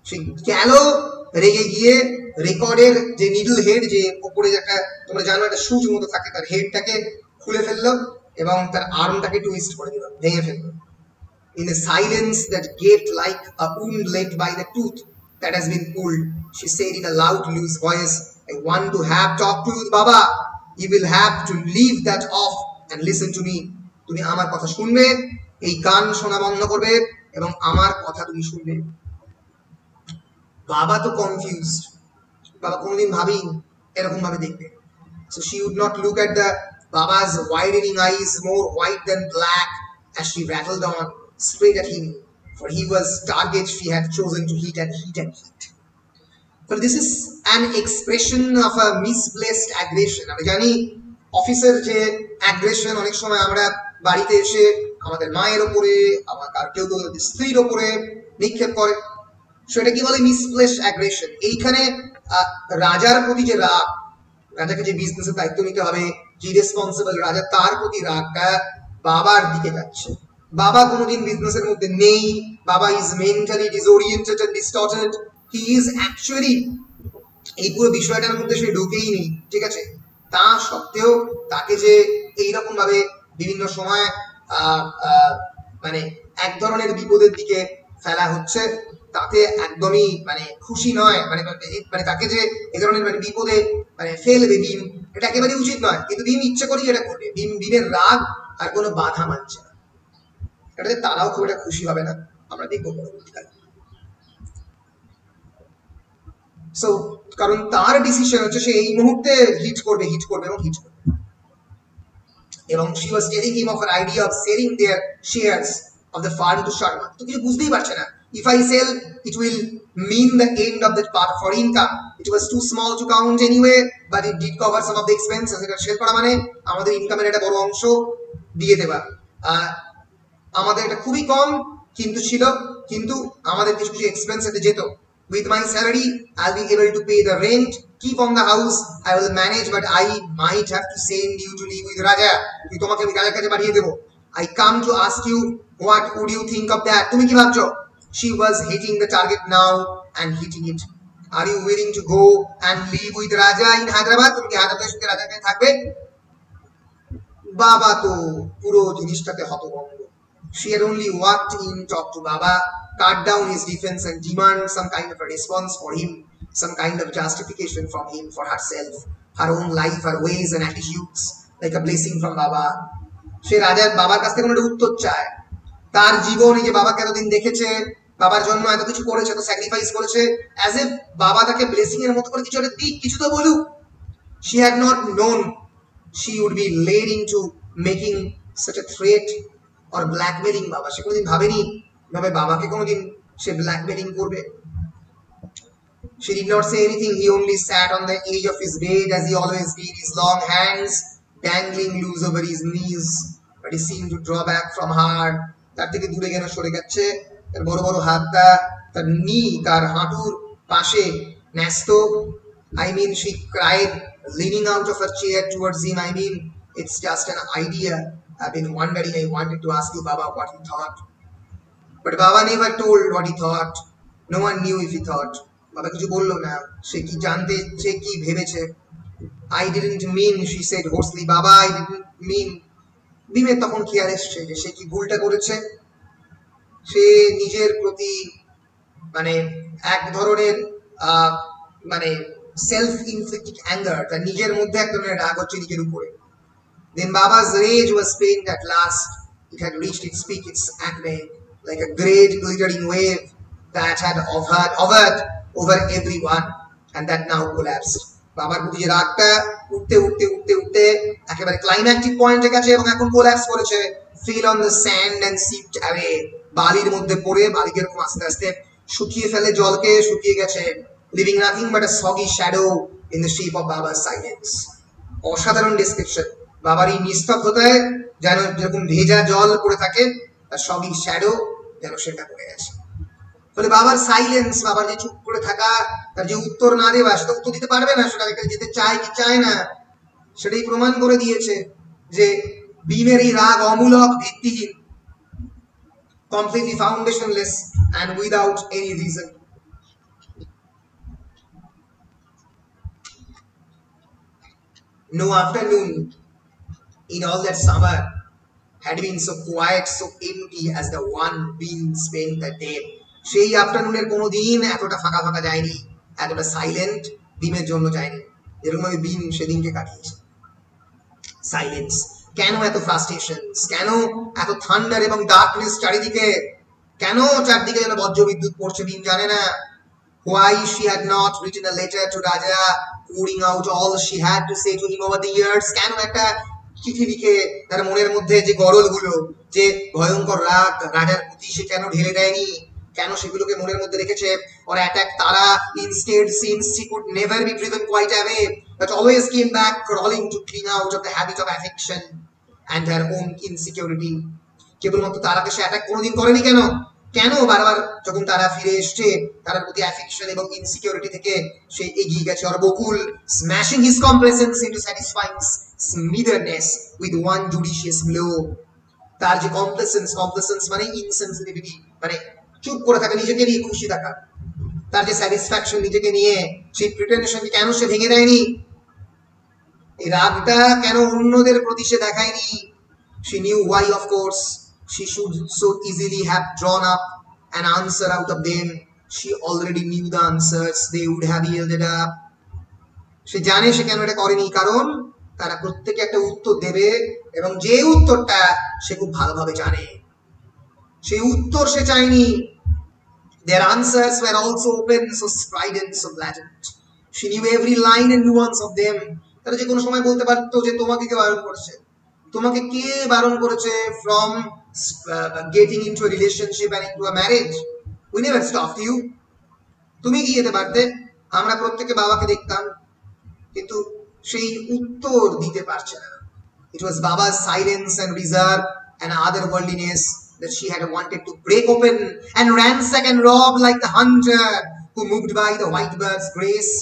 সে গেল রেগে গিয়ে রেকর্ডের যে নিডল হেড, যে উপরে একটা তোমরা জানো একটা সুচ মতো থাকে, তার হেডটাকে খুলে ফেললো এবং তার আর্মটাকে টুইস্ট করে দিল, ভেঙে ফেললো। In a silence that gaped like a wound left by the tooth that has been pulled, she said in a loud, loose voice, I want to have talk to you, Baba. You will have to leave that off and listen to me. তুমি আমার কথা শুনবে, এই গান শোনা বন্ধ করবে এবং আমার কথা তুমি শুনবে। বাবা তো কনফিউজড, বাবা কোনোদিন ভাবেই এরকম ভাবে দেখবে। So she would not look at the Baba's widening eyes, more white than black, as she rattled on straight at him, for he was target she had chosen to hit and hit and hit. But this is an expression of a misplaced aggression. আমরা জানি অফিসের যে aggression অনেক সময় আমরা বাড়িতে এসে আমাদের মায়ের ওপরে, আমার কেউ কেউ স্ত্রীর ওপরে নিক্ষেপ করে, সেটা কি বলে মিসপ্লেসড অ্যাগ্রেশন। এইখানে রাজার প্রতি যে রাগ, রাজাকে যে বিজনেসের দায়িত্ব নিতে হবে, যে রেসপন্সিবল রাজা, তার প্রতি রাগটা বাবার দিকে যাচ্ছে। বাবা কোনোদিন বিজনেসের মধ্যে নেই, বাবা is mentally disoriented and distorted, he is actually এই পুরো বিষয়টার মধ্যে সে ঢুকেই নেই, ঠিক আছে। তা সত্ত্বেও তাকে যে এইরকম ভাবে বিভিন্ন সময় মানে এক ধরনের বিপদের দিকে ফেলা হচ্ছে, তাতে একদমই মানে খুশি নয়, মানে মানে তাকে যে এই ধরনের মানে বিপদে মানে ফেলবে ভীম, এটা একেবারে উচিত নয়, কিন্তু ভীম ইচ্ছে করেই এটা করবে। ভীমের রাগ আর কোনো বাধা মানছে না, এটাতে তারাও খুব একটা খুশি হবে না। আমরা দেখবো পরবর্তীকালে। সো কারণ তার ডিসিশন হচ্ছে সে এই মুহূর্তে হিট করবে এবং হিট করবে। এবং she was telling him of her idea of selling their shares of the farm to Sharma. তো কিছু বুঝতেই পারছে না, if I sell it will mean the end of that part for income. It was too small to count anyway, but it did cover some of the expenses. এটা sell করা মানে আমাদের ইনকামের একটা বড় অংশ দিয়ে দেবা। আমাদের এটা খুবই কম কিন্তু ছিল, কিন্তু আমাদের কিছু কিছু এক্সপেন্স এতে যেত। With my salary, I'll be able to pay the rent, keep on the house, I will manage, but I might have to send you to live with Raja. তুই তোমাকে রাজার কাছে পাঠিয়ে দেবো। I come to ask you, what would you think of that? তুমি কি ভাবছো? She was hitting the target now and hitting it. Are you willing to go and live with Raja in Hyderabad? তুমি কি হায়দ্রাবাদের সঙ্গে রাজার কাছে থাকবে? বাবা তো পুরো জিনিসটাতে হতভম্ব। She had only walked in, talked to Baba, cut down his defense and demand some kind of a response for him, some kind of justification from him for herself, her own life, her ways and attitudes, like a blessing from Baba. সে রাজার বাবার কাছ থেকে কোনো উত্তর চায়। তার জীবনে যে বাবাকে এতদিন দেখেছে, বাবার জন্য এত কিছু করেছে, এত স্যাক্রিফাইস করেছে, অ্যাজ এ বাবা তাকে ব্লেসিং এর মতো করে কিছু একটা দিক, কিছু তো বলুক। She had not known she would be led into making such a threat or blackmailing Baba. সে কোনোদিন ভাবেনি ভাবে বাবাকে কোনোদিন সে ব্ল্যাকমেলিং করবে। She did not say anything. He only sat on the edge of his bed as he always did, his long hands dangling loose over his knees, but he seemed to draw back from her. তার থেকে দূরে যেন সরে যাচ্ছে, তার বড় বড় হাতটা তার তার হাঁটুর পাশে ন্যস্ত। I mean, she cried, leaning out of her chair towards him. I mean, it's just an idea. I've been wondering, I wanted to ask you, Baba, what you thought. But Baba never told what he thought. No one knew if he thought. Baba কিছু বললো না, সে কি জানতে, সে কি ভেবেছে। I didn't mean, she said hoarsely, Baba, I didn't mean. বিমের তখন খেয়াল এসছে যে সে কি ভুলটা করেছে। সে নিজের প্রতি মানে এক ধরনের মানে সেলফ ইনফ্লিক্টেড অ্যাঙ্গার, তার নিজের মধ্যে এক ধরনের রাগ হচ্ছে নিজের উপরে। Then Baba's rage was spent at last. It had reached its peak, its acme, like a great glittering wave that had hovered over everyone, and that now collapsed. বাবার প্রতি যে রাগটা উঠতে উঠতে উঠতে উঠতে একেবারে ক্লাইম্যাক্টিক পয়েন্টে গেছে এবং এখন কোল্যাপস করেছে। fell on the sand and seeped away. বালির মধ্যে পড়ে বালিকে এরকম আস্তে আস্তে শুকিয়ে ফেলে, জলকে শুকিয়ে গেছে, leaving nothing but a soggy shadow in the shape of Baba's silence. অসাধারণ ডেসক্রিপশন। বাবার এই নিস্তব্ধতায় যেন যেরকম ভেজা জল পড়ে থাকে, তার সগি শ্যাডো যেন সেটা পড়ে গেছে। ফলে বাবার সাইলেন্স, বাবার যে চুপ করে থাকা, তার যে উত্তর না দেওয়া, সেটা উত্তর দিতে পারবে না, সেটা যেতে চায় কি চায় না, সেটাই প্রমাণ করে দিয়েছে যে ভীমের এই রাগ অমূলক, ভিত্তিহীন, completely foundationless and without any reason. No afternoon in all that summer had been so quiet, so empty as the one being spent that day. সেই আফটারনুনের কোনো দিন এতটা ফাঁকা ফাঁকা যায়নি, এতটা সাইলেন্ট ভীমের জন্য যায়নি, যেরকম আমি ভীম সেদিনকে কাটিয়েছি। সাইলেন্স, কেন এত ফ্রাস্ট্রেশন, কেন এত থান্ডার এবং ডার্কনেস চারিদিকে, কেন চারদিকে যেন বজ্র বিদ্যুৎ পড়ছে, ভীম জানে না। Why she had not written a letter to Raja, pouring out all she had to say to him over the years. কেন একটা চিঠি লিখে তার মনের মধ্যে যে গরলগুলো, যে ভয়ঙ্কর রাগ রাজার প্রতি, সে কেন ঢেলে দেয়নি, কেন সেগুলোকে মনের মধ্যে রেখেছে। Or attack Tara instead, since she could never be driven quite away, but always came back crawling to cling out of the habit of affection and her own insecurity. কেবলমাত্র তারাকে সে অ্যাটাক কোনোদিন করেনি কেন? কেন বারবার যখন তারা ফিরে এসছে, তার প্রতি অ্যাফেকশন এবং ইনসিকিউরিটি থেকে সে এগিয়ে গেছে। আর Bakul smashing his complacence into satisfying smithereens with one judicious blow. তার যে কমপ্লেসেন্স মানে ইনসেনসিটিভিটি, মানে চুপ করে থাকা, নিজেকে নিয়ে খুশি থাকা, তার যে স্যাটিসফ্যাকশন নিজেকে নিয়ে, সেই প্রিটেনশনকে কেন সে ভেঙে দেয়নি? এই রাগটা কেন অন্যদের প্রতি সে দেখায়নি? She knew why, of course. She should so easily have drawn up an answer out of them. She already knew the answers. They would have yielded up. সে জানে সে কেন এটা করেনি, কারণ তারা প্রত্যেকে একটা উত্তর দেবে এবং যে উত্তরটা সে খুব ভালোভাবে জানে। সেই উত্তর সে চায়নি। Their answers were also open, so strident, so blatant. She knew every line and nuance of them. তারা যে কোনো সময় বলতে পারতো যে তোমাকে কে বারণ করেছে, তোমাকে কে বারণ করেছে from getting into a relationship and into a marriage. We never stopped you. তুমি কি যেতে পারতে, আমরা প্রত্যেকে বাবাকে দেখতাম, কিন্তু সেই উত্তর দিতে পারছে না। It was Baba's silence and reserve and otherworldliness that she had wanted to break open and ransack and rob, like the hunter who, moved by the white bird's grace,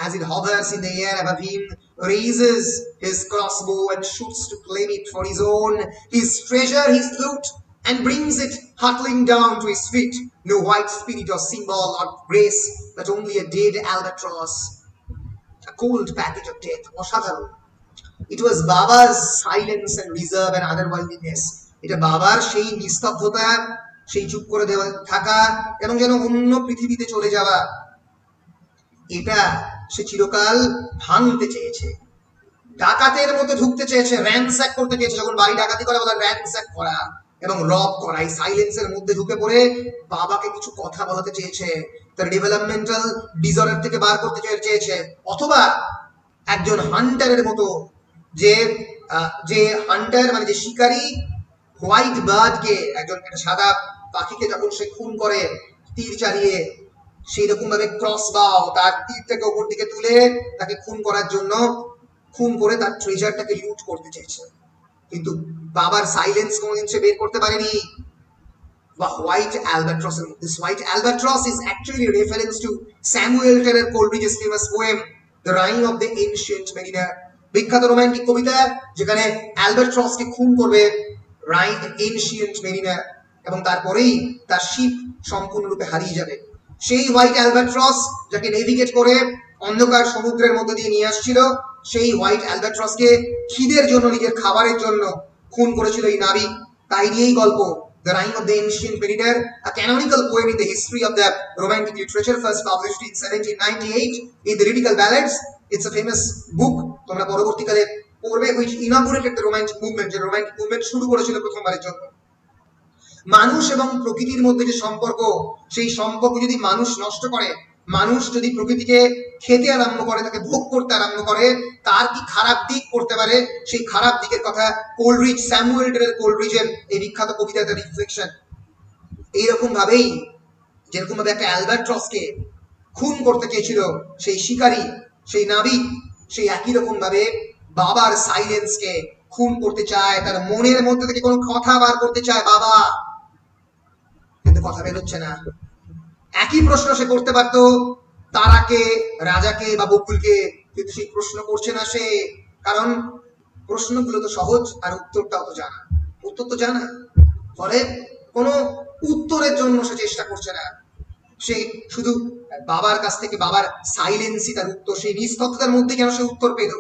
as it hovers in the air above him, raises his crossbow and shoots to claim it for his own, his treasure, his loot, and brings it hurtling down to his feet. No white spirit or symbol or grace, but only a dead albatross, a cold package of death. অসাধারণ। It was Baba's silence and reserve and otherworldliness. এটা বাবার সেই নিস্তব্ধতা, সেই চুপ করে দেওয়া থাকা এবং যেন অন্য পৃথিবীতে চলে যাওয়া, এটা সে চিরকাল ভাঙতে চেয়েছে। ডাকাতের মতো ঢুকতে চেয়েছে, র্যানস্যাক করতে চেয়েছে। যখন বাড়ি ডাকাতি করে বলে র্যানস্যাক করা এবং রব করা। এই সাইলেন্সের মধ্যে ঢুকে পড়ে বাবাকে কিছু কথা বলাতে চেয়েছে, তার ডেভেলপমেন্টাল ডিসঅর্ডার থেকে বার করতে চেয়েছে। অথবা একজন হান্টারের মতো, যে হান্টার মানে যে শিকারী, হোয়াইট বার্ডকে, একজন সাদা পাখিকে যখন সে খুন করে তীর চালিয়ে, সেই রকম ভাবে ক্রস বাও তার তীর থেকে উপর দিকে তুলে তাকে খুন করার জন্য, খুন করে তার ট্রেজারটাকে লুট করতে চেয়েছে। কিন্তু বাবার সাইলেন্স কোনোদিন সে বের করতে পারেনি। বা white Albatross, this white albatross is actually a reference to Samuel Taylor Coleridge's famous poem The Rime of the Ancient Mariner, বিখ্যাত রোমান্টিক কবিতা যেখানে অ্যালবাট্রসকে খুন করবে এনশিয়েন্ট মেরিনার, এবং তারপরেই তার শিপ সম্পূর্ণরূপে হারিয়ে যাবে। সেই হোয়াইট অ্যালবাট্রস যাকে নেভিগেট করে অন্ধকার সমুদ্রের মধ্যে দিয়ে নিয়ে আসছিল, সেই হোয়াইট অ্যালবাট্রসকে খিদের জন্য, নিজের খাবারের জন্য খুন করেছিল এই নাবিক। তাই নিয়েই গল্প The Rime of the Ancient Mariner, a canonical poem in the history of the romantic literature, first published in 1798 in the Lyrical Ballads. It's a famous book, তোমরা পরবর্তীকালে পড়বে, which inaugurated the romantic movement, যে romantic movement শুরু করেছিল প্রথমবারের জন্য। মানুষ এবং প্রকৃতির মধ্যে যে সম্পর্ক, সেই সম্পর্ক যদি মানুষ নষ্ট করে, মানুষ যদি প্রকৃতিকে খেতে আরম্ভ করে, তাকে ভোগ করতে আরম্ভ করে, তার কি খারাপ দিক করতে পারে, সেই খারাপ দিকের কথা কোলরিজ, স্যামুয়েল টেলর কোলরিজের এই বিখ্যাত কবিতা দ্য রিফ্লেকশন। এইরকম ভাবেই, যেরকম ভাবে একটা অ্যালবাট্রসকে খুন করতে চেয়েছিল সেই শিকারী, সেই নাবিক, সেই একই রকম ভাবে বাবার সাইলেন্সকে খুন করতে চায়, তার মনের মধ্যে থেকে কোনো কথা বার করতে চায় বাবা, কিন্তু কথা বেরোচ্ছে না। একই প্রশ্ন সে করতে পারতো তারাকে, রাজাকে বা বকুলকে, কিন্তু সেই প্রশ্ন করছে না সে, কারণ প্রশ্নগুলো তো সহজ আর উত্তরটাও তো জানা, উত্তর তো জানা, ফলে কোনো উত্তরের জন্য সে চেষ্টা করছে না। সে শুধু বাবার কাছ থেকে, বাবার সাইলেন্সই তার উত্তর। সেই নিস্তব্ধতার মধ্যে কেন সে উত্তর পেল?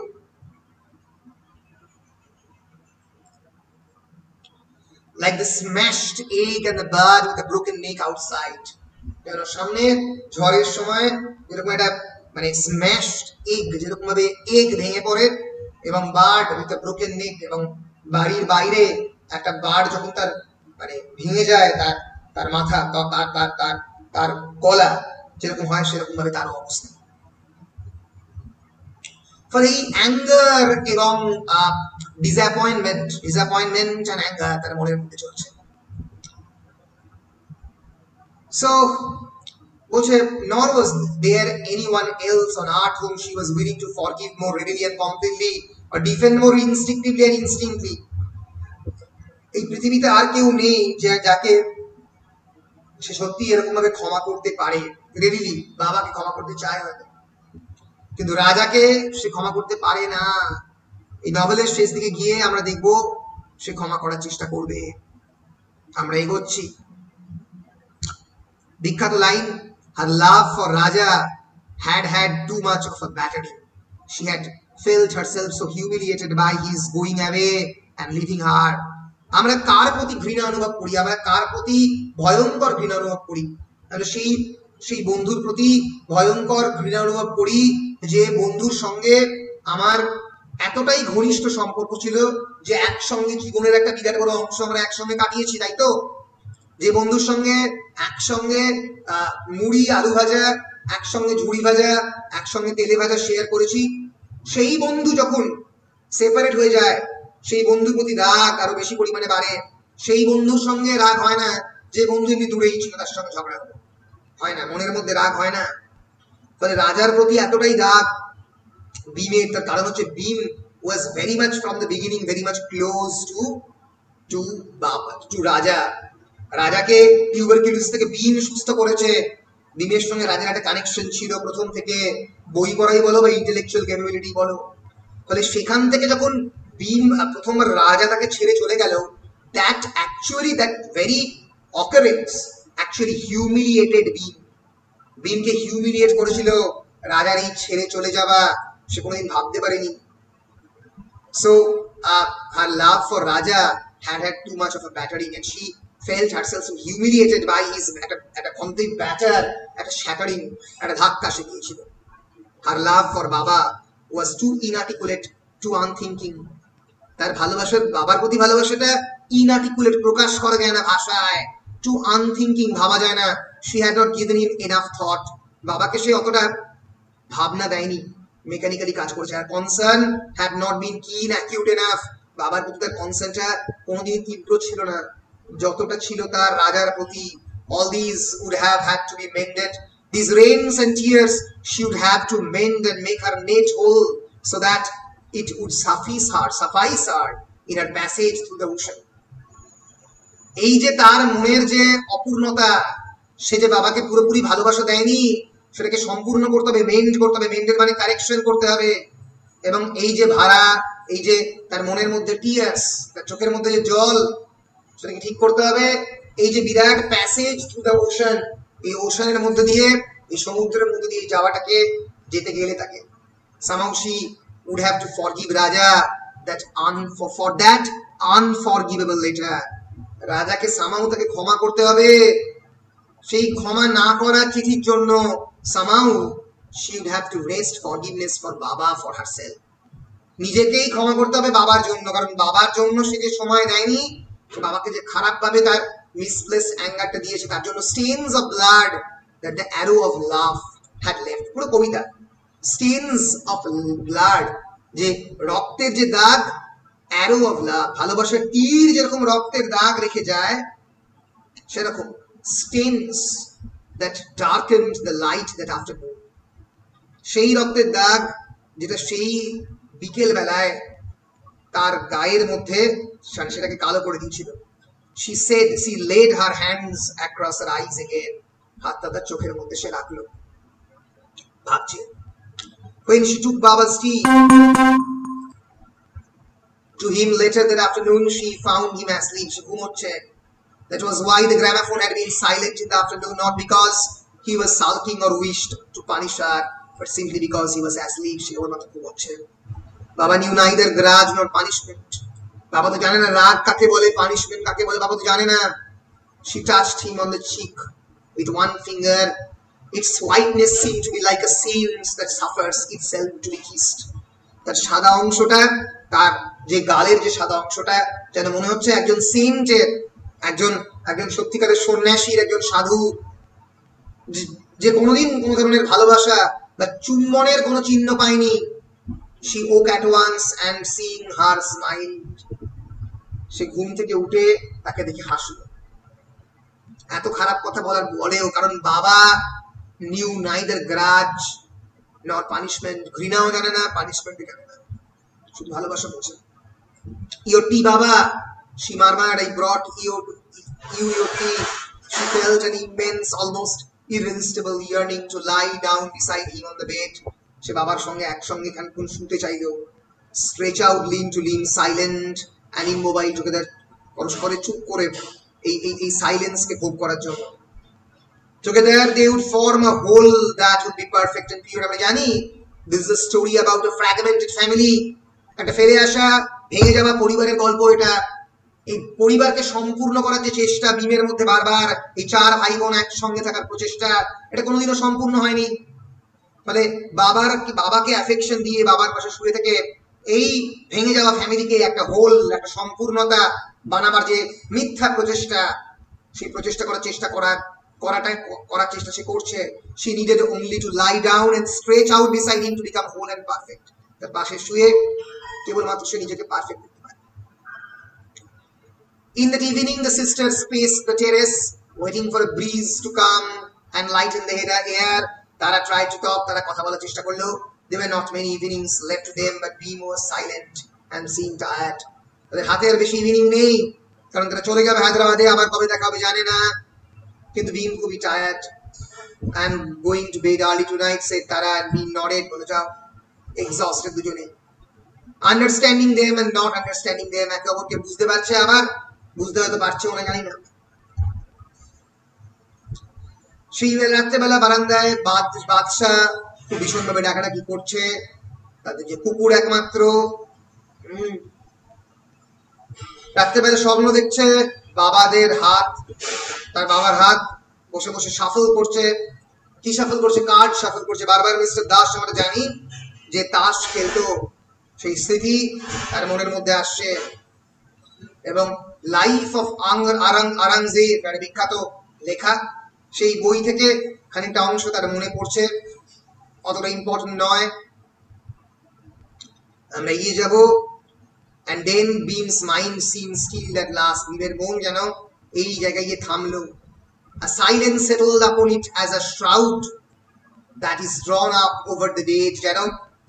Like the smashed egg and the bird with a broken neck outside. যেন সামনে ঝড়ের সময় যেরকম একটা মানে স্ম্যাশড এগ, যেরকম ভাবে এগ ভেঙে পড়ে, এবং বার্ড উইথ আ ব্রোকেন নেক, এবং বাড়ির বাইরে একটা বার্ড যখন তার মানে ভেঙে যায়, তার মাথা, তার গলা যেরকম হয়, সেরকম ভাবে তার অবস্থা। ফলে এই অ্যাঙ্গার এবং ডিসঅ্যাপয়েন্টমেন্ট অ্যান্ড অ্যাঙ্গার তার মনের মধ্যে চলছে। So, বলছে, nor was there anyone else on earth whom she was willing to forgive more readily and completely, or defend more instinctively and instantly. এই পৃথিবীতে আর কেউ নেই যাকে সে সত্যি এরকম ভাবে ক্ষমা করতে পারে রেডিলি। বাবাকে ক্ষমা করতে চায় হয়তো, কিন্তু রাজাকে সে ক্ষমা করতে পারে না। এই নভেলের শেষ দিকে গিয়ে আমরা দেখব সে ক্ষমা করার চেষ্টা করবে। আমরা এগোচ্ছি। বিখ্যাত line, her love for Raja had too much of a battering. She had felt herself so humiliated by his going away and leaving her. আমরা কার প্রতি ঘৃণা অনুভব করি, আমরা কার প্রতি ভয়ঙ্কর ঘৃণা অনুভব করি? আমরা সেই বন্ধুর প্রতি ভয়ঙ্কর ঘৃণা অনুভব করি যে বন্ধুর সঙ্গে আমার এতটাই ঘনিষ্ঠ সম্পর্ক ছিল যে একসঙ্গে জীবনের একটা বিরাট বড় অংশ আমরা একসঙ্গে কাটিয়েছি, তাই তো? যে বন্ধুর সঙ্গে একসঙ্গে মুড়ি আলু ভাজা, একসঙ্গে ঝুড়ি ভাজা, একসঙ্গে তেলে ভাজা শেয়ার করেছি, সেই বন্ধু যখন সেপারেট হয়ে যায়, সেই বন্ধুর প্রতি রাগ আরো বেশি পরিমাণে বাড়ে। সেই বন্ধুর সঙ্গে রাগ হয় না যে বন্ধু এমনি দূরেই ছিল, তার সঙ্গে ঝগড়া হলো, হয় না, মনের মধ্যে রাগ হয় না। ফলে রাজার প্রতি এতটাই রাগ ভীমের, তার কারণ হচ্ছে Bhim was very much from the beginning very much close to Raja. রাজাকে টিউবারকিউলিস থেকে ভীম সুস্থ করেছে। ভীমের সঙ্গে রাজার একটা কানেকশন ছিল প্রথম থেকে, বই পড়াই বলো বা ইন্টেলেকচুয়াল ক্যাপাবিলিটি বলো। ফলে সেখান থেকে যখন ভীম প্রথমবার রাজা তাকে ছেড়ে চলে গেল, that very occurrence actually humiliated Bhim. ভীমকে হিউমিলিয়েট করেছিল রাজার এই ছেড়ে চলে যাওয়া, সে কোনোদিন ভাবতে পারেনি। So her love for Raja had too much of a battering, and she felt herself so humiliated by his at a complete batter, at a shattering, at a ধাক্কা সে দিয়েছিল। Her love for Baba was too inarticulate, too unthinking. তার ভালোবাসার, বাবার প্রতি ভালোবাসাটা ইনআর্টিকুলেট, প্রকাশ করা যায় না ভাষায়, টু আনথিঙ্কিং, ভাবা যায় না। She had not given him enough thought, বাবাকে সে অতটা ভাবনা দেয়নি, মেকানিক্যালি কাজ করেছে। আর কনসার্ন হ্যাড নট বিন কিন অ্যাকিউট এনাফ, বাবার প্রতি তার কনসার্নটা কোনোদিনই তীব্র ছিল না যতটা ছিল তার রাজার প্রতি। All this would have had to be mended, this rains and tears she would have to mend and make her net whole, so that it would suffice her in her passage through the ocean. এই যে তার মনের যে অপূর্ণতা, সে যে বাবাকে পুরোপুরি ভালোবাসা দেয়নি, সেটাকে সম্পূর্ণ করতে হবে, মেন্ড করতে হবে। মেন্ডের মানে কারেকশন করতে হবে। এবং এই যে ভাড়া, এই যে তার মনের মধ্যে টিয়ার্স, তার চোখের মধ্যে যে জল, সেটাকে ঠিক করতে হবে। এই যে বিরাট প্যাসেজ থ্রু দ্য ওশান, এই ওশানের মধ্যে দিয়ে, এই সমুদ্রের মধ্যে দিয়ে যাওয়াটাকে যেতে গেলে তাকে somehow she would have to forgive Raja for that unforgivable letter. রাজাকে somehow তাকে ক্ষমা করতে হবে সেই ক্ষমা না করা চিঠির জন্য। somehow she would have to wrest forgiveness for Baba for herself. নিজেকেই ক্ষমা করতে হবে বাবার জন্য, কারণ বাবার জন্য সে যে সময় দেয়নি, সে বাবাকে যে খারাপ ভাবে তার মিসপ্লেস অ্যাঙ্গারটা দিয়েছে, তার জন্য stains of blood that the arrow of love had left. পুরো কবিতা, stains of blood, যে রক্তের যে দাগ, arrow of love, ভালোবাসার তীর যেরকম রক্তের দাগ রেখে যায়, সেরকম stains that darkened the light that afternoon. সেই রক্তের দাগ যেটা সেই বিকেল বেলায় তার গায়ের মধ্যে সেটাকে কালো করে দিয়েছিল। She said, she laid her hands across her eyes again. হাতটা তার চোখের মধ্যে সে রাখলো, ভাবছে। When she took Baba's tea to him later that afternoon, she found him asleep. She ঘুমোচ্ছে। That was why the gramophone had been silent in the afternoon, not because he was sulking or wished to punish her, but simply because he was asleep. She ওর মতো ঘুমোচ্ছে। Baba knew neither grudge nor punishment. বাবা তো জানে না রাগ কাকে বলে, punishment কাকে বলে, বাবা তো জানে না। She touched him on the cheek with one finger. Its whiteness seemed to be like a silk that suffers itself to be kissed. তার সাদা অংশটা, তার যে গালের যে সাদা অংশটা, যেন মনে হচ্ছে একজন সেন্টের, একজন সত্যিকারের সন্ন্যাসীর, একজন সাধু, যে কোনোদিন কোনো ধরনের ভালোবাসা বা চুম্বনের কোনো চিহ্ন পায়নি। She woke at once and seeing her smiled. সে ঘুম থেকে উঠে তাকে দেখে হাসলো। এত খারাপ কথা বলেও, কারণ বাবা knew neither grudge nor punishment, ঘৃণাও জানে না, পানিশমেন্টও জানে না, শুধু ভালোবাসা বোঝে। Your tea, Baba, she murmured. I brought you your tea. She felt an immense, almost irresistible yearning to lie down beside him on the bed. সে বাবার সঙ্গে একসঙ্গে খানিকক্ষণ শুতে চাইল। Stretch out limb to limb, silent and immobile together, পরস্পরে চুপ করে এই সাইলেন্সকে ভোগ করার জন্য। Together they would form a whole that would be perfect and pure. আমরা জানি this is a story about a fragmented family, একটা ফেলে আসা, ভেঙে যাওয়া পরিবারের গল্প এটা। এই পরিবারকে সম্পূর্ণ করার যে চেষ্টা ভীমের মধ্যে বারবার, এই চার ভাই বোন একসঙ্গে থাকার প্রচেষ্টা, এটা কোনোদিনও সম্পূর্ণ হয়নি। ফলে বাবাকে অ্যাফেকশন দিয়ে বাবার পাশে শুয়ে থেকে এই ভেঙে যাওয়া ফ্যামিলিকে একটা হোল, একটা সম্পূর্ণতা বানাবার যে মিথ্যা প্রচেষ্টা, সেই প্রচেষ্টা করার চেষ্টা সে করছে। She needed only to lie down and stretch out beside him to become whole and perfect. তার পাশে শুয়ে কেবলমাত্র সে নিজেকে পারফেক্ট করতে পারে। In the evening, the sisters paced the terrace, waiting for a breeze to come and lighten the air. Tara tried to talk, তারা কথা বলার চেষ্টা করলো। There were not many evenings left to them, but Beam was silent and seemed tired. তাদের হাতে আর বেশি evening নেই, কারণ তারা চলে যাবে হায়দ্রাবাদে, আবার কবে দেখা হবে জানে না। কিন্তু Beam খুবই tired. I'm going to bed early tonight, said Tara, and Beam nodded, বলে যাও। Exhausted দুজনে। Understanding them and not understanding them, একে অপরকে বুঝতে পারছে, আবার বুঝতে হয়তো পারছেও না, জানি না। সেই রাত্রেবেলা বারান্দায় বাদশা খুব ভীষণভাবে ডাকাডাকি করছে। তাদের যে কুকুর একমাত্র রাত্রেবেলা স্বপ্ন দেখছে, তার বাবার হাত বসে বসে শাফল করছে। কি শাফল করছে? কার্ড শাফল করছে। বারবার মিস্টার দাস, আমরা জানি যে তাস খেলতো, সেই স্মৃতি তার মনের মধ্যে আসছে। এবং লাইফ অফ আওরঙ্গজেব, একটা বিখ্যাত লেখা, সেই বই থেকে খানিকটা অংশ তার মনে পড়ছে, অতটা ইম্পর্টেন্ট নয়। আমরা এগিয়ে যাব। And then Beam's mind seemed stilled at last. Beam's মন যেন এই জায়গায় গিয়ে থামলো। A silence settled upon it as a shroud that is drawn up over the dead.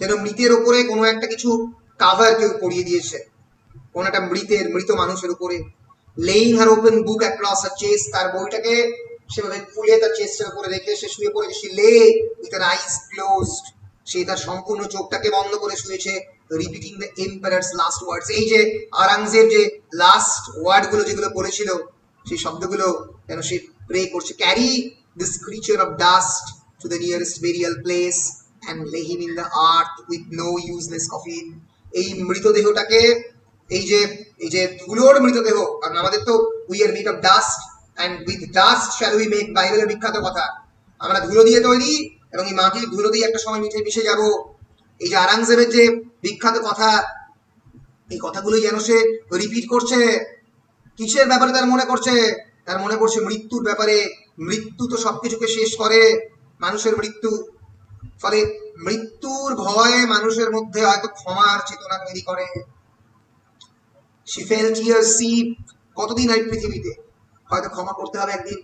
যেন মৃতের উপরে কোনো একটা কিছু কাভার কেউ পরিয়ে দিয়েছে, কোন একটা মৃত মানুষের উপরে। Laying her open book across her chest, তার বইটাকে সেভাবে খুলে তার চেস্টের উপরে রেখে সে শুয়ে পড়েছে। She lay with her eyes closed. সে তার সম্পূর্ণ চোখটাকে বন্ধ করে শুয়েছে, রিপিটিং দ্য এম্পারারস লাস্ট ওয়ার্ডস। এই যে আওরঙ্গজেব যে লাস্ট ওয়ার্ড গুলো যেগুলো বলেছিল, সেই শব্দগুলো যেন সে প্রে করছে। Carry this creature of dust to the nearest burial place and lay him in the earth with no useless coffin. এই মৃতদেহটাকে, এই যে ধুলোর মৃতদেহ, কারণ আমাদের তো we are made of dust and with dust shall we make, বাইবেলের বিখ্যাত কথা। আমরা ধুলো দিয়ে তৈরি এবং এই মাটির ধুলো দিয়ে একটা সময় মিশে যাব। এই যে আওরঙ্গজেবের যে বিখ্যাত কথা, এই কথাগুলো যেন সে রিপিট করছে। কিসের ব্যাপারে তার মনে করছে? তার মনে পড়ছে মৃত্যুর ব্যাপারে। মৃত্যু তো সবকিছুকে শেষ করে, মানুষের মৃত্যু। ফলে মৃত্যুর ভয় মানুষের মধ্যে হয়তো ক্ষমার চেতনা তৈরি করে। She felt tears seep, কতদিন এই পৃথিবীতে, হয়তো ক্ষমা করতে হবে একদিন।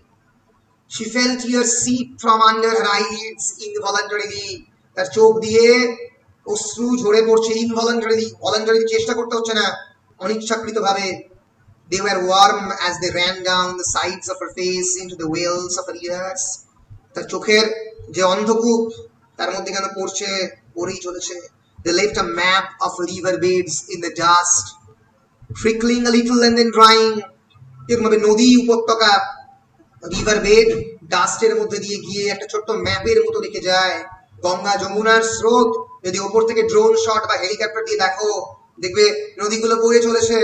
She felt tears seep from under her eyelids involuntarily. তার চোখ দিয়ে অশ্রু ঝরে পড়ছে involuntarily, voluntarily চেষ্টা করতে হচ্ছে না, অনিচ্ছাকৃতভাবে। They were warm as they ran down the sides of her face into the wells of her ears. তার চোখের যে অন্ধকূপ, তার মধ্যে কেন পড়েই চলেছে। They left a map of river beds in the dust, trickling a little and then drying. এরকমভাবে নদী উপত্যকা, রিভার বেড, ডাস্টের মধ্যে দিয়ে গিয়ে একটা ছোট্ট ম্যাপের মতো রেখে যায়। গঙ্গা যমুনার স্রোত যদি ওপর থেকে ড্রোন শট বা হেলিকপ্টার দিয়ে দেখো, দেখবে নদীগুলো বয়ে চলেছে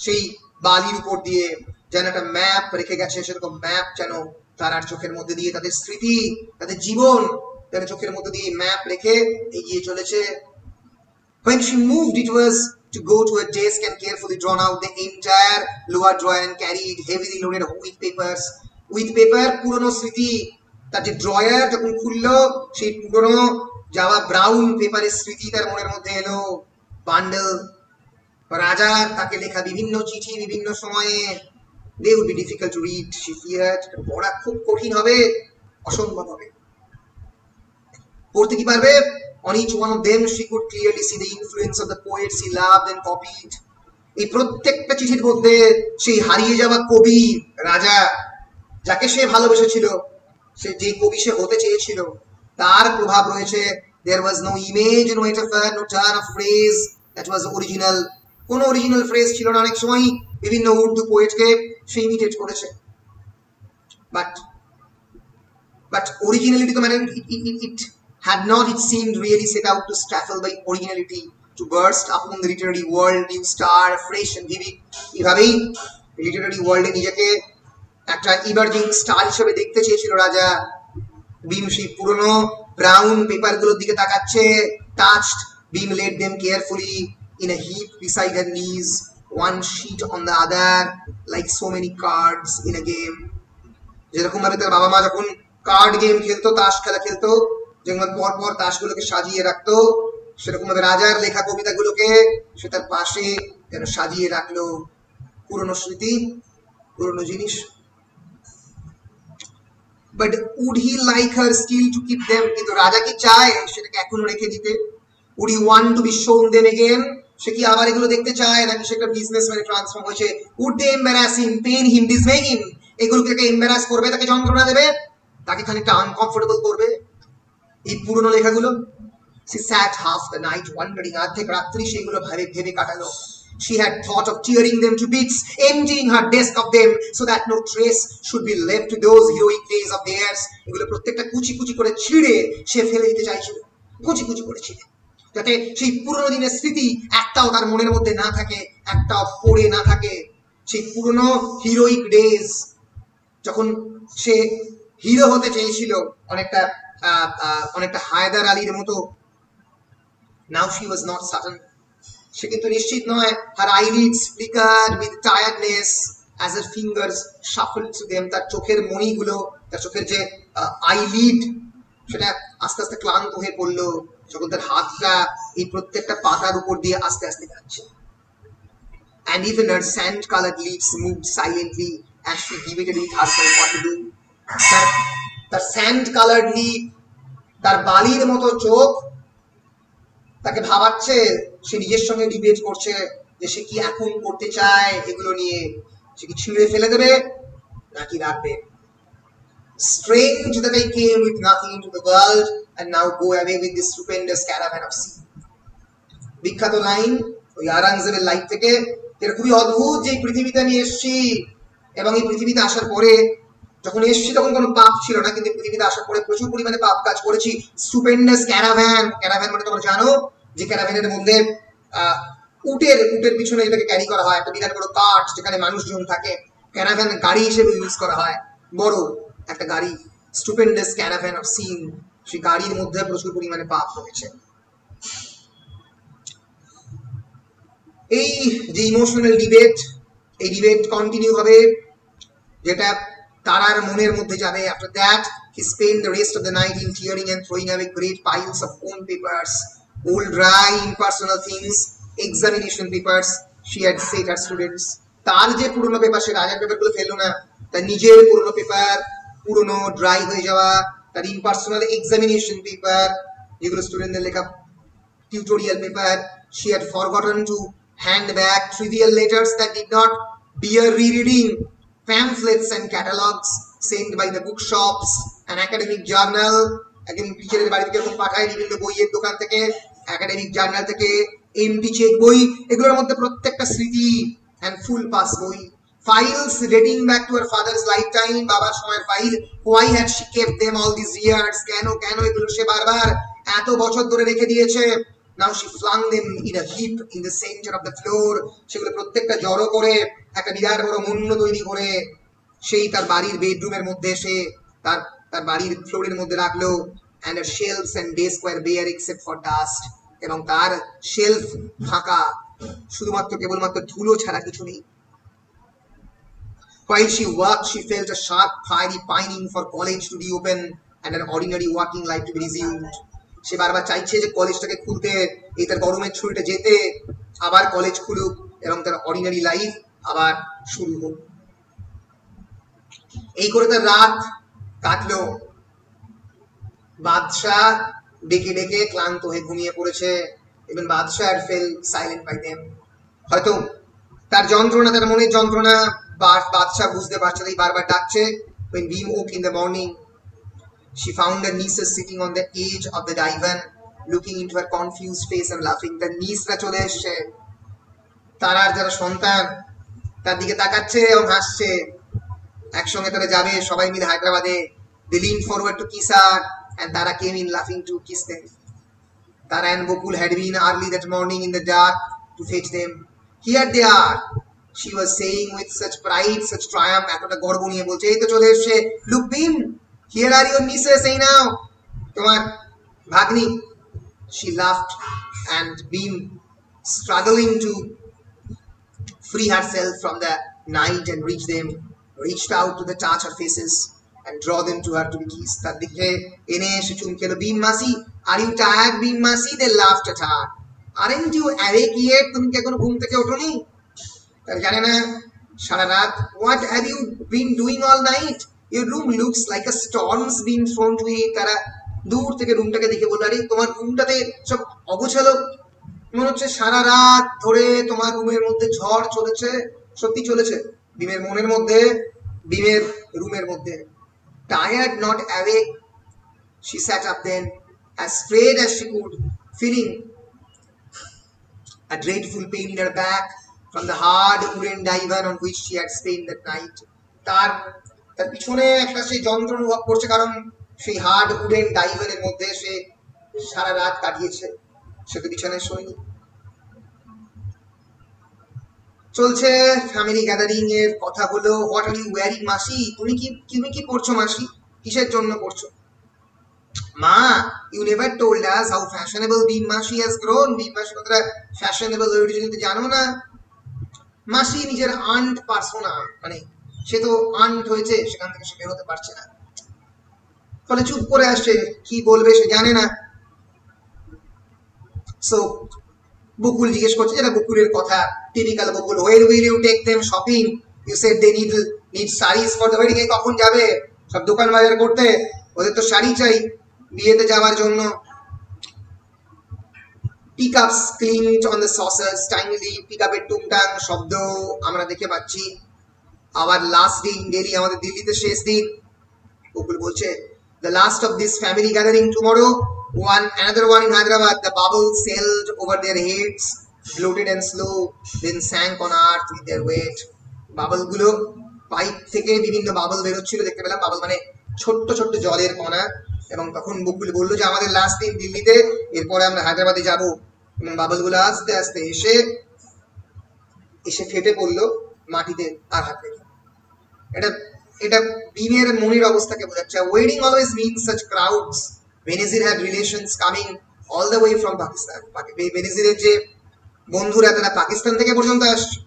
সেই বালির উপর দিয়ে, যেন একটা ম্যাপ রেখে গেছে। সেরকম ম্যাপ যেন তারার চোখের মধ্যে দিয়ে তাদের স্মৃতি, তাদের জীবন যেন চোখের মধ্যে দিয়ে ম্যাপ রেখে এগিয়ে চলেছে। When she moved, it was to go to a desk and carefully drawn out the entire lower drawer and carried heavily loaded with papers. With paper, পুরনো স্মৃতি, তার যে ড্রয়ার যখন খুললো, সেই পুরনো যাওয়া ব্রাউন পেপারের স্মৃতি তার মনের মধ্যে এলো। বান্ডেল, রাজা তাকে লেখা বিভিন্ন চিঠি বিভিন্ন সময়ে। They would be difficult to read, she feared. পড়া খুব কঠিন হবে, অসম্ভব হবে। পড়তে কি পারবে? On each one of them she could clearly see the influence of the poets he loved and copied. এই প্রত্যেকটা চিঠির মধ্যে সেই হারিয়ে যাওয়া কবি, রাজা, যাকে সে ভালোবেসেছিল, সে যে কবি সে হতে চেয়েছিল, তার প্রভাব রয়েছে। There was no image, no metaphor, no turn of phrase that was original. কোনো অরিজিনাল ফ্রেজ ছিল না। অনেক সময় বিভিন্ন উর্দু পোয়েটকে সে ইমিটেট করেছে, but originality তো মানে it had not, it seemed, really set out to stifle by originality, to burst upon the literary world new star, fresh and vivid. এভাবেই লিটারারি ওয়ার্ল্ডে নিজেকে একটা ইমার্জিং স্টার হিসেবে দেখতে চেয়েছিল রাজা। বিম সেই পুরনো ব্রাউন পেপারগুলোর দিকে তাকাচ্ছে। Touched, Beam laid them carefully in a heap beside her knees, one sheet on the other, like so many cards in a game. যেরকম ভাবে তার বাবা মা যখন কার্ড গেম খেলতো, তাস খেলা খেলতো, যেমন পর পর তাসগুলোকে সাজিয়ে রাখতো, সেরকম ভাবে রাজার লেখা কবিতাগুলোকে সে তার পাশে যেন সাজিয়ে রাখলো, পুরনো স্মৃতি, পুরনো জিনিস। But would he like her still to keep them? কিন্তু রাজা কি চায় সেটাকে এখনো রেখে দিতে? Would he want to be shown them again? সে কি আবার এগুলো দেখতে চায়, নাকি সে একটা বিজনেসম্যানে ট্রান্সফর্ম হয়েছে? Would they embarrass him, pain him, dismay him? এগুলো কি তাকে এম্বারাস করবে, তাকে যন্ত্রণা দেবে, তাকে খানিকটা আনকমফোর্টেবল করবে এই পুরনো লেখাগুলো? She sat half the night wondering, অর্ধেক রাত্রি সেগুলো ভেবে ভেবে কাটালো। She had thought of tearing them to bits, emptying her desk of them so that no trace should be left to those heroic days of theirs. এগুলো প্রত্যেকটা কুচি কুচি করে ছিঁড়ে সে ফেলে দিতে চাইছিল, কুচি কুচি করে ছিঁড়ে, যাতে সেই পুরনো দিনের স্মৃতি একটাও তার মনের মধ্যে না থাকে, একটাও পড়ে না থাকে। সেই পুরনো হিরোইক ডেজ, যখন সে হিরো হতে চেয়েছিল, অনেকটা অনেকটা হায়দার আলীর মতো। Now she was not certain. সে কিন্তু নিশ্চিত নয়। Her eyelids flickered with tiredness as her fingers shuffled to them. তার চোখের মণিগুলো, তার চোখের যে আইলিড, সেটা আস্তে আস্তে ক্লান্ত হয়ে পড়লো যখন তার হাতটা এই প্রত্যেকটা পাতার উপর দিয়ে আস্তে আস্তে যাচ্ছে। And even her sand-colored lips moved silently as she debated with herself what to do. তার স্যান্ড-কালার্ড লিপ, তার বালির মতো চোখ তাকে ভাবাচ্ছে, সে নিজের সঙ্গে ডিবেট করছে যে সে কি এখন করতে চায় এগুলো নিয়ে। সে কি ছিঁড়ে ফেলে দেবে নাকি রাখবে? Strange that I came with nothing into the world and now go away with this stupendous caravan of sea. বিখ্যাত লাইন ওই আওরঙ্গজেবের লাইফ থেকে। এটা খুবই অদ্ভুত যে পৃথিবীতে আমি এসেছি, এবং এই পৃথিবীতে আসার পরে, যখন এসেছি তখন কোনো পাপ ছিল না, কিন্তু পৃথিবীতে আসার পরে প্রচুর পরিমাণে পাপ কাজ করেছি। স্টুপেন্ডাস ক্যারাভ্যান, ক্যারাভ্যান মানে তোমরা জানো যে ক্যারাভ্যানের মধ্যে উটের পিছনে যেটাকে ক্যারি করা হয়, একটা বিরাট বড় কাঠ যেখানে মানুষজন থাকে, ক্যারাভ্যান গাড়ি হিসেবে ইউজ করা হয়, বড় একটা গাড়ি। স্টুপেন্ডাস ক্যারাভ্যান অফ সিন, সেই গাড়ির মধ্যে প্রচুর পরিমাণে পাপ রয়েছে। এই যে ইমোশনাল ডিবেট, এই ডিবেট কন্টিনিউ হবে, যেটা তারার মনের মধ্যে যাবে। After that, he spent the rest of the night in tearing and throwing away great piles of own papers, old dry impersonal things, examination papers she had set her students. তার যে পুরনো paper, সে রাজার পেপারগুলো ফেললো না, তার নিজের পুরনো পেপার, পুরনো ড্রাই হয়ে যাওয়া, তার ইম্পার্সোনাল এক্সামিনেশন পেপার, যেগুলো স্টুডেন্টদের লেখা tutorial paper. She had forgotten to hand back trivial letters that did not bear rereading, pamphlets and catalogs sent by the bookshops, an academic journal, একজন টিচারের বাড়ি থেকে এরকম পাঠায় বিভিন্ন বইয়ের দোকান থেকে, একাডেমিক জার্নাল থেকে, এমটি চেক বই, এগুলোর মধ্যে প্রত্যেকটা স্মৃতি, and full pass বই, files dating back to her father's lifetime, বাবার সময়ের file. why had she kept them all these years? কেন কেন এগুলো সে বারবার এত বছর ধরে রেখে দিয়েছে? Now she flung them in a heap in the center of the floor. সেগুলো প্রত্যেকটা জড়ো করে একটা বিরাট বড় মন্য তৈরি করে সেই তার বাড়ির বেডরুমের মধ্যে সে তার বাড়ির ফ্লোরের মধ্যে রাখলো। And her shelves and desk were bare except for dust. এবং তার শেলফ ফাঁকা, শুধুমাত্র কেবলমাত্র ধুলো ছাড়া কিছু নেই। While she worked, she felt a sharp, fiery pining for college to reopen and her ordinary working life to be resumed. সে বারবার চাইছে যে কলেজটাকে খুলতে, এই তার গরমের ছুটিটা যেতে, আবার কলেজ খুলুক এবং তার অর্ডিনারি লাইফ আবার শুরু হোক। এই করে তার রাত কাটলো। বাদশাহ ডেকে ডেকে ক্লান্ত হয়ে ঘুমিয়ে পড়েছে। এবং বাদশাহ had fell silent by them. হয়তো তার যন্ত্রণা, তার মনের যন্ত্রণা বাদশাহ বুঝতে পারছে, তাই বারবার ডাকছে। When Beam woke in the morning, she found her nieces sitting on the edge of the divan, looking into her confused face and laughing. তার নিসরা চলে এসছে, তারার যারা সন্তান তার দিকে তাকাচ্ছে এবং হাসছে। একসঙ্গে তারা যাবে সবাই মিলে হায়দ্রাবাদে। They leaned forward to kiss her and Tara came in laughing to kiss them. Tara and Gokul had been early that morning in the dark to fetch them. Here they are, she was saying with such pride, such triumph. এতটা গর্ব নিয়ে বলছে, এই তো চলে এসছে। Look Beam, here are your nieces, say now. তোমার ভাগ্নি। She laughed and Beam, struggling to free herself from the night and reach them, reached out to the touch her faces. and draw them to her to be kissed. তার দিকে এনে এসে চুম খেলো ভীম মাসি, are you tired Bhim মাসি? They laughed at her. Aren't you awake yet? তুমি কি এখনো ঘুম থেকে ওঠোনি? তারা জানে না সারা রাত। What have you been doing all night? Your room looks like a storm's been thrown to it. তারা দূর থেকে রুমটাকে দেখে বলল, আরে তোমার রুমটাতে সব অগোছালো, মনে হচ্ছে সারা রাত ধরে তোমার রুমের মধ্যে ঝড় চলেছে। সত্যি চলেছে ভীমের মনের মধ্যে, ভীমের রুমের মধ্যে। Tired, not awake, she sat up then, as straight as she could, feeling a dreadful pain in her back from the hard wooden divan on which she had spent that night. তার পিছনে একটা সেই যন্ত্র অনুভব করছে, কারণ সেই hard wooden ডাইভানের মধ্যে সে সারা রাত কাটিয়েছে, সে তো বিছানায় শোয়নি। চলছে ফ্যামিলি গ্যাদারিং এর কথা হলো, হোয়াট আর ইউ ওয়্যারিং মাসি? তুমি কি পড়ছো মাসি? কিসের জন্য পড়ছো? মা, you never told us how fashionable Bhim মাসি হ্যাজ গ্রোন। ভীম মাসি কতটা ফ্যাশনেবল হয়ে উঠেছে কিন্তু জানো না। মাসি নিজের আন্ট পার্সোনা, মানে সে তো আন্ট হয়েছে, সেখান থেকে সে বেরোতে পারছে না, ফলে চুপ করে আসছে, কি বলবে সে জানে না। সো বকুল জিজ্ঞেস করছে, যেটা বকুলের কথা, typical Bakul, where will you take them shopping? You said they need sarees for the wedding. কখন যাবে সব দোকান বাজার করতে? ওদের তো শাড়ি চাই বিয়েতে যাওয়ার জন্য। Teacups clinked on the saucers tinily. পিকআপের টুংটাং শব্দ আমরা দেখে পাচ্ছি। Our last day in Delhi, আমাদের দিল্লিতে শেষ দিন। বকুল বলছে, the last of this family gathering tomorrow. Another one in Hyderabad. The bubbles sailed over their heads, floated and slow, then sank on earth with their weight. Bubble গুলো pipe থেকে বিভিন্ন bubble বেরোচ্ছিল, দেখতে পেলাম। বাবল মানে ছোট্ট ছোট্ট জলের কণা। এবং তখন বকুল বললো যে আমাদের লাস্ট দিন দিল্লিতে, এরপরে আমরা হায়দ্রাবাদে যাব। এবং বাবল গুলো আস্তে আস্তে এসে ফেটে পড়লো মাটিতে আর হাত রেখে। এটা ভীমের মনের অবস্থাকে বোঝাচ্ছে। Wedding always means such crowds. Benazir had relations coming all the way from Pakistan. বেনজিরের যে বন্ধুরা তারা পাকিস্তান থেকে পর্যন্ত আসছে।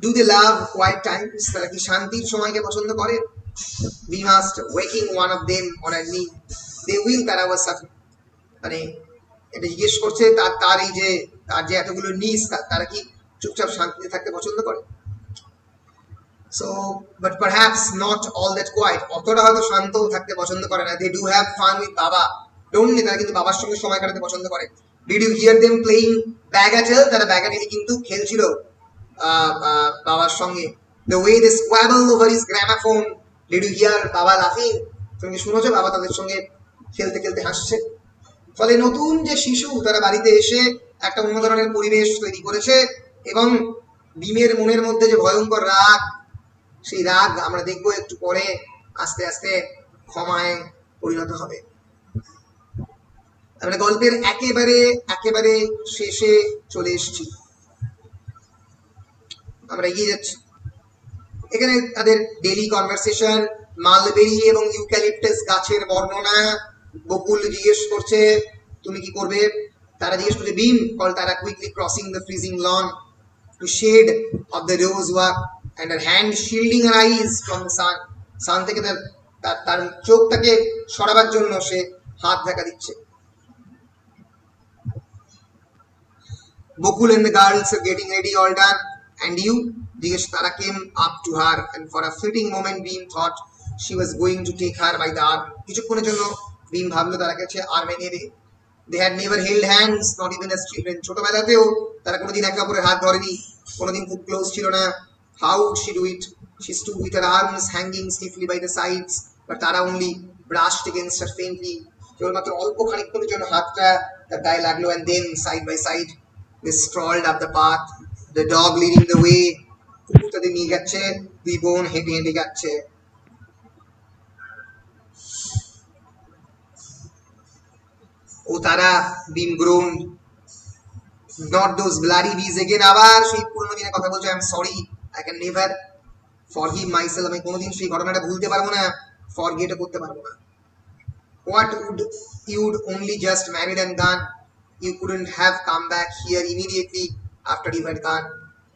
Do they love quiet times? তারা কি শান্তির সময়কে পছন্দ করে? We must waking one of them on a knee. They will, তারা was suffering, মানে এটা জিজ্ঞেস করছে তার এই যে তার যে এতগুলো নিজ, তারা কি চুপচাপ শান্তিতে থাকতে পছন্দ করে? So, but perhaps not all that quiet. অতটা হয়তো শান্ত থাকতে পছন্দ করে না। They do have fun with Baba. Don't they? তারা কিন্তু বাবার সঙ্গে সময় কাটাতে পছন্দ করে। Did you hear them playing bagatelle? তারা bagatelle কিন্তু খেলছিল বাবার সঙ্গে। The way they squabble over his gramophone. Did you hear Baba laughing? তুমি কি শুনেছো বাবা তাদের সঙ্গে খেলতে খেলতে হাসছে? ফলে নতুন যে শিশু, তারা বাড়িতে এসে একটা অন্য ধরনের পরিবেশ তৈরি করেছে। এবং ভীমের মনের মধ্যে যে ভয়ঙ্কর রাগ, সেই রাগ আমরা দেখবো একটু পরে আস্তে আস্তে ক্ষমায় পরিণত হবে। আমরা গল্পের একেবারে শেষে চলে এসেছি, আমরা এগিয়ে যাচ্ছি। এখানে তাদের ডেইলি কনভারসেশন, মালবেরি এবং ইউক্যালিপটাস গাছের বর্ণনা। বকুল জিজ্ঞেস করছে তুমি কি করবে? তারা জিজ্ঞেস করছে ভীম, তারা quickly crossing the freezing lawn to shade of the rose walk and her hand shielding her eyes from the sun. sun থেকে তার চোখটাকে সরাবার জন্য সে হাত ঢাকা দিচ্ছে। Bokul and the girls are getting ready, all done. And you? জিজ্ঞেস তারা came up to her and for a fleeting moment Bhim thought she was going to take her by the arm. কিছুক্ষণের জন্য ভীম ভাবলো তারা কাছে আর্মে নেবে। They had never held hands, not even as children. ছোটবেলাতেও তারা কোনোদিন একে অপরের হাত ধরেনি, কোনোদিন খুব ক্লোজ ছিল না। How would she do it? She stood with her arms hanging stiffly by the sides, but Tara only brushed against her faintly. কেবলমাত্র অল্প খানিকক্ষণের জন্য হাতটা তার গায়ে লাগলো, and then side by side they strolled up the path, the dog leading the way. কুকুর তাদের নিয়ে যাচ্ছে, দুই বোন হেঁটে হেঁটে যাচ্ছে। ও তারা Bhim groaned, not those bloody bees again. আবার সেই পুরনো দিনের কথা বলছে, I am sorry, I can never forgive myself. আমি কোনোদিন সেই ঘটনাটা ভুলতে পারবো না, ফরগেট করতে পারবো না। What would you'd only just married and gone? You couldn't have come back here immediately after you had gone.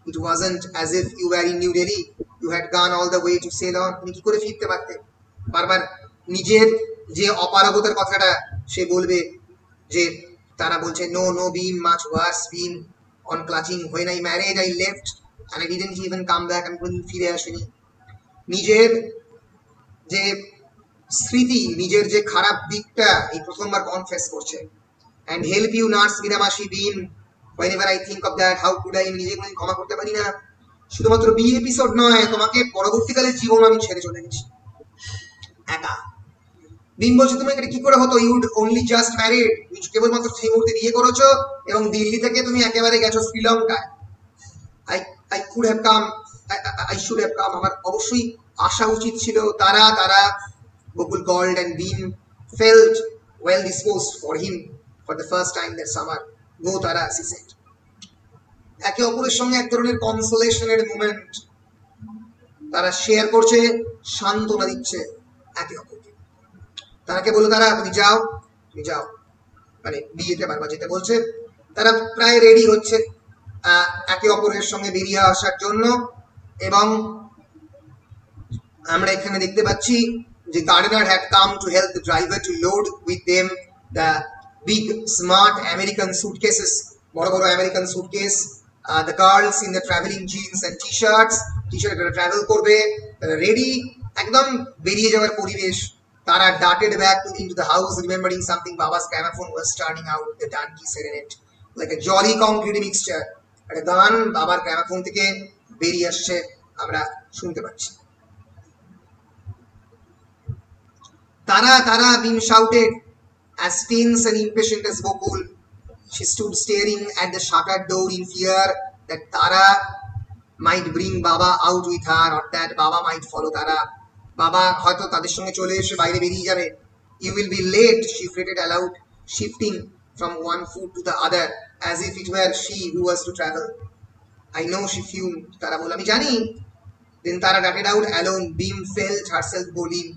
It wasn't as if you were in New Delhi. you had gone all the way to Ceylon. তুমি কি করে ফিরতে পারতে? বারবার নিজের যে অপারগতার কথাটা সে বলবে, যে তারা বলছে no no Bhim, much worse Bhim, on clutching, when I married I left and I didn't even come back, আমি কোনদিন ফিরে আসিনি। নিজের যে স্মৃতি, নিজের যে খারাপ দিকটা এই প্রথমবার কনফেস করছে। and help you nurse Miramashi Bhim, whenever I think of that, how could I, নিজে কোনদিন ক্ষমা করতে পারি না। শুধুমাত্র বি এপিসোড নয়, তোমাকে পরবর্তীকালের জীবন আমি ছেড়ে চলে গেছি একা। ভীম বলছে তুমি এটা কি করে হতো, ইউড অনলি জাস্ট ম্যারিড, তুমি কেবলমাত্র সেই মুহূর্তে বিয়ে করেছো এবং দিল্লি থেকে তুমি একেবারে গেছো শ্রীলঙ্কায়। I could have come, I should have come, আমার অবশ্যই আসা উচিত ছিল। তারা Gokul called and Bhim felt well disposed for him for the first time that summer. Go Tara, she said. একে অপরের সঙ্গে এক ধরনের কনসোলেশনের মোমেন্ট তারা শেয়ার করছে, সান্ত্বনা দিচ্ছে একে অপরকে। তারাকে বললো তারা তুমি যাও, মানে বিয়েতে বারবার যেতে বলছে। তারা প্রায় রেডি হচ্ছে একে অপরের সঙ্গে বেরিয়ে আসার জন্য, এবং আমরা এখানে দেখতে পাচ্ছি যে gardener had come to help the driver to load with them the big smart American suitcases, বড় বড় American suitcase. the girls in the traveling jeans and t-shirts, travel করবে, তারা রেডি, একদম বেরিয়ে যাওয়ার পরিবেশ। তারা darted back into the house, remembering something. Baba's gramophone was turning out the donkey serenade like a jolly concrete mixture. একটা গান বাবার গ্রামোফোন থেকে বেরিয়ে আসছে, আমরা শুনতে পাচ্ছি। তারা Bhim shouted, as tense and impatient as Gokul. She stood staring at the shuttered door in fear that Tara might bring Baba out with her, or that Baba might follow Tara. Baba হয়তো তাদের সঙ্গে চলে এসে বাইরে বেরিয়ে যাবে। You will be late, she fretted aloud, shifting from one foot to the other as if it were she who was to travel. I know, she fumed. Tara বলল আমি জানি। Then Tara darted out alone. Bhim felt herself boiling.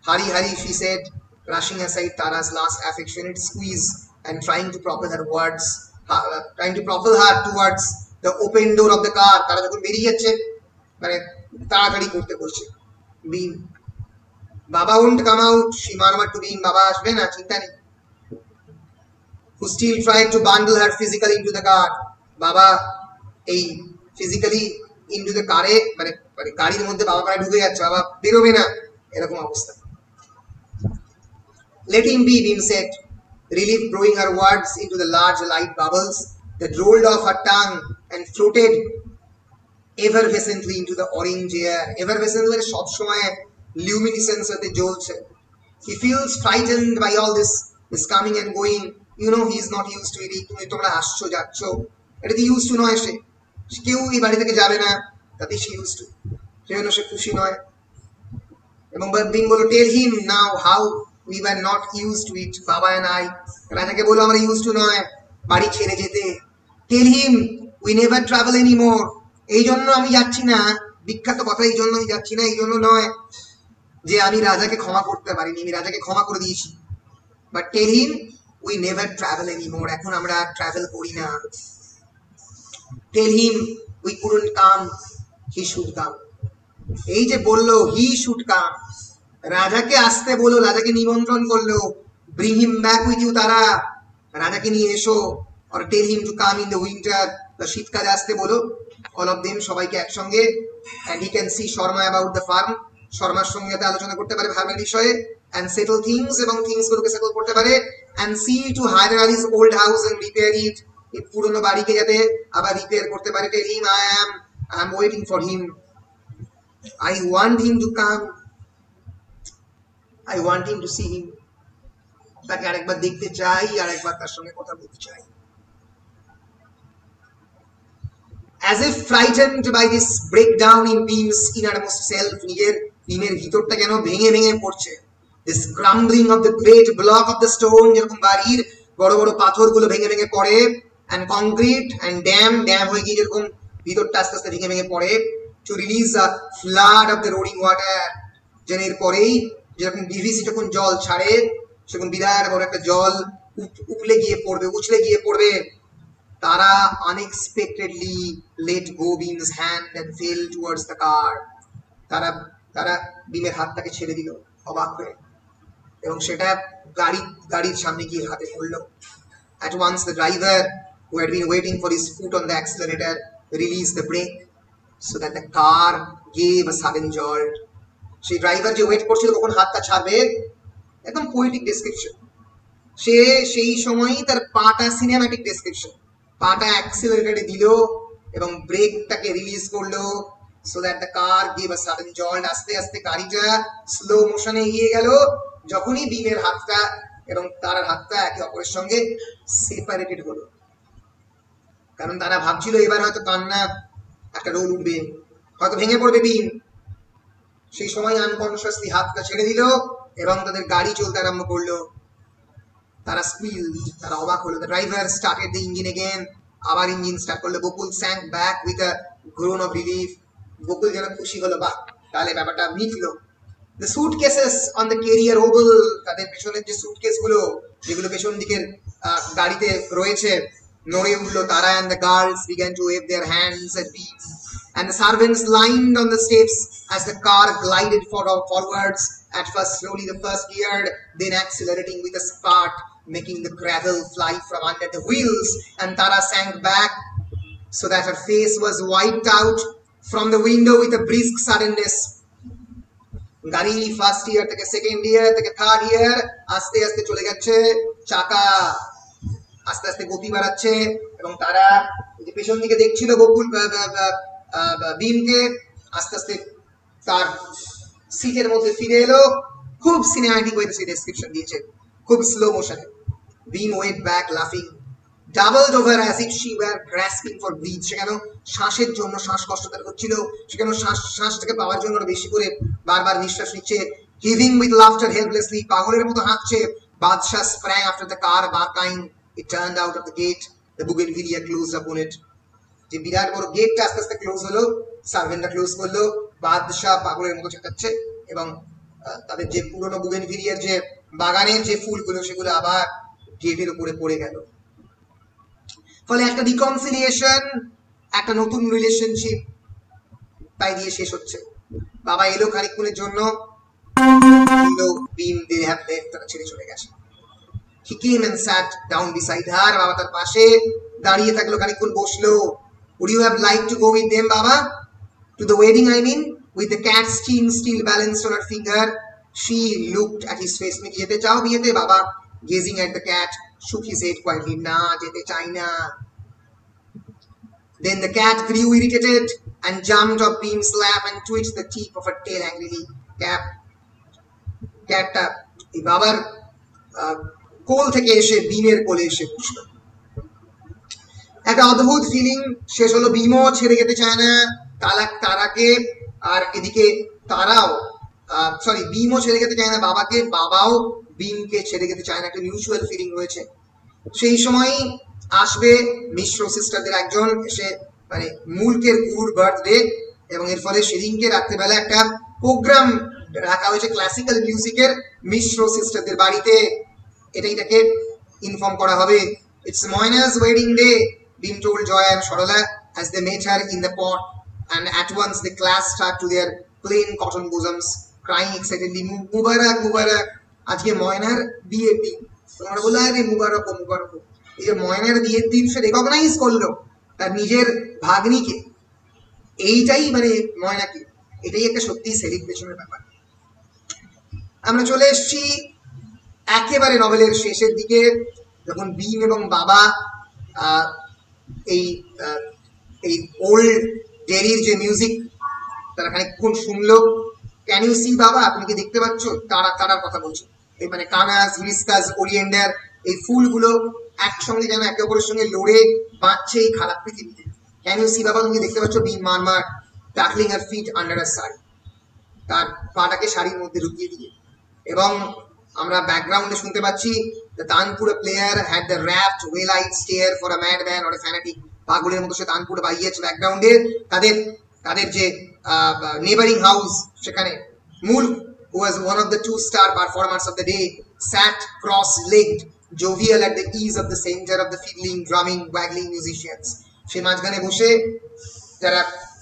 Hurry, she said, brushing aside Tara's last affectionate squeeze and trying to propel her towards the open door of the car. Tara যখন বেরিয়ে যাচ্ছে, মানে তাড়াতাড়ি করতে বলছে Bhim. Baba won't come out, she murmured to Bhim. বাবা আসবে না, চিন্তা নেই। Who still tried to bundle her physically into the car. বাবা এই ফিজিক্যালি ইনটু দ্য কারে, মানে গাড়ির মধ্যে বাবা প্রায় ঢুকে যাচ্ছে, বাবা বেরোবে না, এরকম অবস্থা। Let him be, Bhim said, relief blowing her words into the large light bubbles that rolled off her tongue and floated effervescently into the orange air. Effervescent মানে সব সময় luminescence হতে জ্বলছে। He feels frightened by all this coming and going. You know he is not used to it. তোমরা আসছো যাচ্ছ, এটা তো used to নয়। সে কেউ এই বাড়ি থেকে যাবে না, তাতে সে used to, সেজন্য সে খুশি নয়। এবং Bhim বলল tell him now how we were not used to it, বাবা and I. রাজাকে বলো আমরা used to নয় বাড়ি ছেড়ে যেতে। tell him we never travel anymore. এই জন্য আমি যাচ্ছি না, বিখ্যাত কথা, এই জন্য আমি যাচ্ছি না, এই জন্য নয় যে আমি রাজাকে ক্ষমা করতে পারিনি, আমি রাজাকে ক্ষমা করে দিয়েছি। but tell him we never travel anymore, এখন আমরা ট্রাভেল করি না। tell him we couldn't come, he should come. এই যে বললো he should come, রাজাকে আসতে বলো, রাজাকে নিমন্ত্রণ করলো, bring him back with you, তারা রাজাকে নিয়ে এসো, or tell him to come in the winter, শীতকালে আসতে বলো, all of them, সবাইকে একসঙ্গে। and he can see Sharma about the farm, শর্মার সঙ্গে আলোচনা করতে পারে ফার্মের বিষয়ে, and settle things, এবং থিংস গুলোকে সেটেল করতে পারে, and see to Hyder Ali's old house and repair it, এই পুরনো বাড়িকে যাতে আবার রিপেয়ার করতে পারে। tell him I am waiting for him, I want him to come, I want him to see him, তাকে আরেকবার দেখতে চাই, আরেকবার তার সঙ্গে কথা বলতে চাই। As if frightened by this breakdown in Bhim's innermost self, নিজের ভীমের ভিতরটা কেন ভেঙে ভেঙে পড়ছে। this crumbling of the great block of the stone, যেরকম বাড়ির বড় বড় পাথরগুলো ভেঙে ভেঙে পড়ে, and concrete and dam হয়ে গিয়ে যেরকম ভিতরটা আস্তে আস্তে ভেঙে ভেঙে পড়ে, to release a flood of the roaring water, যেন এর পরেই যেরকম বিভিসি যখন জল ছাড়ে সেরকম বিরাট বড় একটা জল উছলে গিয়ে পড়বে। তারা unexpectedly let go Bhim's hand and fell towards the car. তারা তারা ভীমের হাতটাকে ছেড়ে দিল অবাক হয়ে, এবং সেটা গাড়ির সামনে গিয়ে হাতে পড়লো। At once the driver, who had been waiting for his foot on the accelerator, released the brake so that the car gave a sudden jolt. সেই ড্রাইভার যে ওয়েট করছিল কখন হাতটা ছাড়বে, একদম পোয়েটিক ডেসক্রিপশন। সে সেই সময়ই তার পাটা সিনেম্যাটিক ডেসক্রিপশন, পাটা অ্যাক্সিলারেটরে দিল এবং ব্রেকটাকে রিলিজ করলো so that the car gave a sudden jolt. আস্তে আস্তে গাড়িটা স্লো মোশনে এগিয়ে গেল, যখনই ভীমের হাতটা এবং তার হাতটা একে অপরের সঙ্গে সেপারেটেড হলো। কারণ তারা ভাবছিল এবার হয়তো কান্না একটা রোল উঠবে, হয়তো ভেঙে পড়বে ভীম। সেই সময় আনকনসিয়াসলি হাতটা ছেড়ে দিল এবং তাদের গাড়ি চলতে আরম্ভ করলো। তারা স্কুইল, তারা অবাক হলো। The driver started the engine again, আবার ইঞ্জিন স্টার্ট করলো। Bakul sank back with a groan of relief. বকুল যেন খুশি হলো, বাহ তাহলে ব্যাপারটা মিটলো। The suitcases on the carrier oval, তাদের পেছনের যে সুটকেস গুলো যেগুলো পেছন দিকের গাড়িতে রয়েছে, নড়ে উঠলো তারা। and the girls began to wave their hands at Beam, and the servants lined on the steps as the car glided forwards, at first slowly, the first geared, then accelerating with a spurt, making the gravel fly from under the wheels, and Tara sank back so that her face was wiped out from the window with a brisk suddenness. গাড়ি first year থেকে second year থেকে third year আস্তে আস্তে চলে যাচ্ছে, চাকা আস্তে আস্তে গতি বাড়াচ্ছে, এবং তারা যে পেছন দিকে দেখছিল বকুল ভীমকে, আস্তে আস্তে তার সিটের মধ্যে ফিরে এলো। খুব সিনেম্যাটিক ওয়েতে সেই ডেসক্রিপশন দিয়েছে, খুব স্লো মোশনে। ভীম ওয়েট ব্যাক লাফিং, doubled over as if she were grasping for breath. সে কেন শ্বাসের জন্য শ্বাসকষ্ট তার হচ্ছিল, সে কেন শ্বাসটাকে পাওয়ার জন্য বেশি করে বারবার নিঃশ্বাস নিচ্ছে। heaving with laughter helplessly, পাগলের মতো হাঁটছে। বাদশাহ sprang after the car barking. It turned out of the gate. The bougainvillea closed upon it. যে বিরাট বড় গেটটা আস্তে আস্তে ক্লোজ হলো, সার্ভেন্টরা ক্লোজ করলো। বাদশাহ পাগলের মতো চেঁচাচ্ছে এবং তাদের যে পুরনো বুগেনভিলিয়ার যে বাগানের যে ফুলগুলো সেগুলো আবার গেটের উপরে পড়ে গেল। ফলে একটা রিকনসিলিয়েশন, একটা নতুন রিলেশনশিপ তাই দিয়ে শেষ হচ্ছে। বাবা এলো খানিকক্ষণের জন্য, তারা ছেড়ে চলে গেছে। He came and sat down beside her. বাবা তার পাশে দাঁড়িয়ে থাকলো, খানিকক্ষণ বসলো। Would you have liked to go with them, Baba? To the wedding, I mean, with the cat's chain still balanced on her finger. She looked at his face. তুমি যেতে চাও বিয়েতে? বাবা, gazing at the cat, shook his head quietly. না, যেতে চাই না। Then the cat grew irritated and jumped off Beam's lap and twitched the tip of her tail angrily. ক্যাটটা এই বাবার কোল থেকে এসে ভীমের কোলে এসে বসলো। একটা অদ্ভুত ফিলিং শেষ হলো। ভীমও ছেড়ে যেতে চায় না তারাকে, আর এদিকে তারাও ভীমও ছেড়ে যেতে চায় না বাবাকে, বাবাও ভীমকে ছেড়ে যেতে চায় না। একটা মিউচুয়াল ফিলিং রয়েছে। সেই সময় আসবে মিশ্র সিস্টারদের একজন, এসে মানে মুলকের গুরুর বার্থডে, এবং এর ফলে সেদিনকে রাত্রেবেলা একটা প্রোগ্রাম রাখা হয়েছে ক্লাসিক্যাল মিউজিকের মিশ্র সিস্টারদের বাড়িতে। এটাকে ইনফর্ম করা হবে। It's Moina's wedding day, Beam told Joy and Sorola as they met her in the pot, and at once they clasped her to their plain cotton bosoms, crying excitedly, Mubarak, Mubarak. আজকে ময়নার বিয়ের দিন। তোমরা বললে আরে মুবারক মুবারক। এই যে ময়নার বিয়ের দিন সে রেকগনাইজ করলো তার নিজের ভাগ্নিকে, এইটাই মানে ময়নাকে, এটাই একটা সত্যি সেলিব্রেশনের ব্যাপার। আমরা চলে এসেছি একেবারে নভেলের শেষের দিকে, যখন ভীম এবং বাবা এই ওল্ড ডেরির যে মিউজিক তারা খানিকক্ষণ শুনলো। ক্যান ইউ সি বাবা, আপনি কি দেখতে পাচ্ছ? তারার কথা বলছি, এই মানে কানাস, হিবিস্কাস, ওরিয়েন্ডার, এই ফুলগুলো একসঙ্গে যেন একে অপরের সঙ্গে লড়ে বাঁচছে এই খারাপ পৃথিবীতে। ক্যান ইউ সি বাবা, তুমি দেখতে পাচ্ছ? ভীম মারমার টাকলিং আর ফিট আন্ডার আর শাড়ি, তার পাটাকে শাড়ির মধ্যে ঢুকিয়ে দিয়ে, এবং আমরা ব্যাকগ্রাউন্ডে শুনতে পাচ্ছি the Tanpura player had the rapt well-eyed stare for a madman or a fanatic. পাগলের মতো সে তানপুরা বাইয়েছে ব্যাকগ্রাউন্ডে। তাদের যে নেবারিং হাউস, সেখানে মূল, who was one of the two-star performers of the day, sat cross-legged, jovial at the ease of the center of the fiddling, drumming, waggling musicians. সে মাঝখানে বসে যারা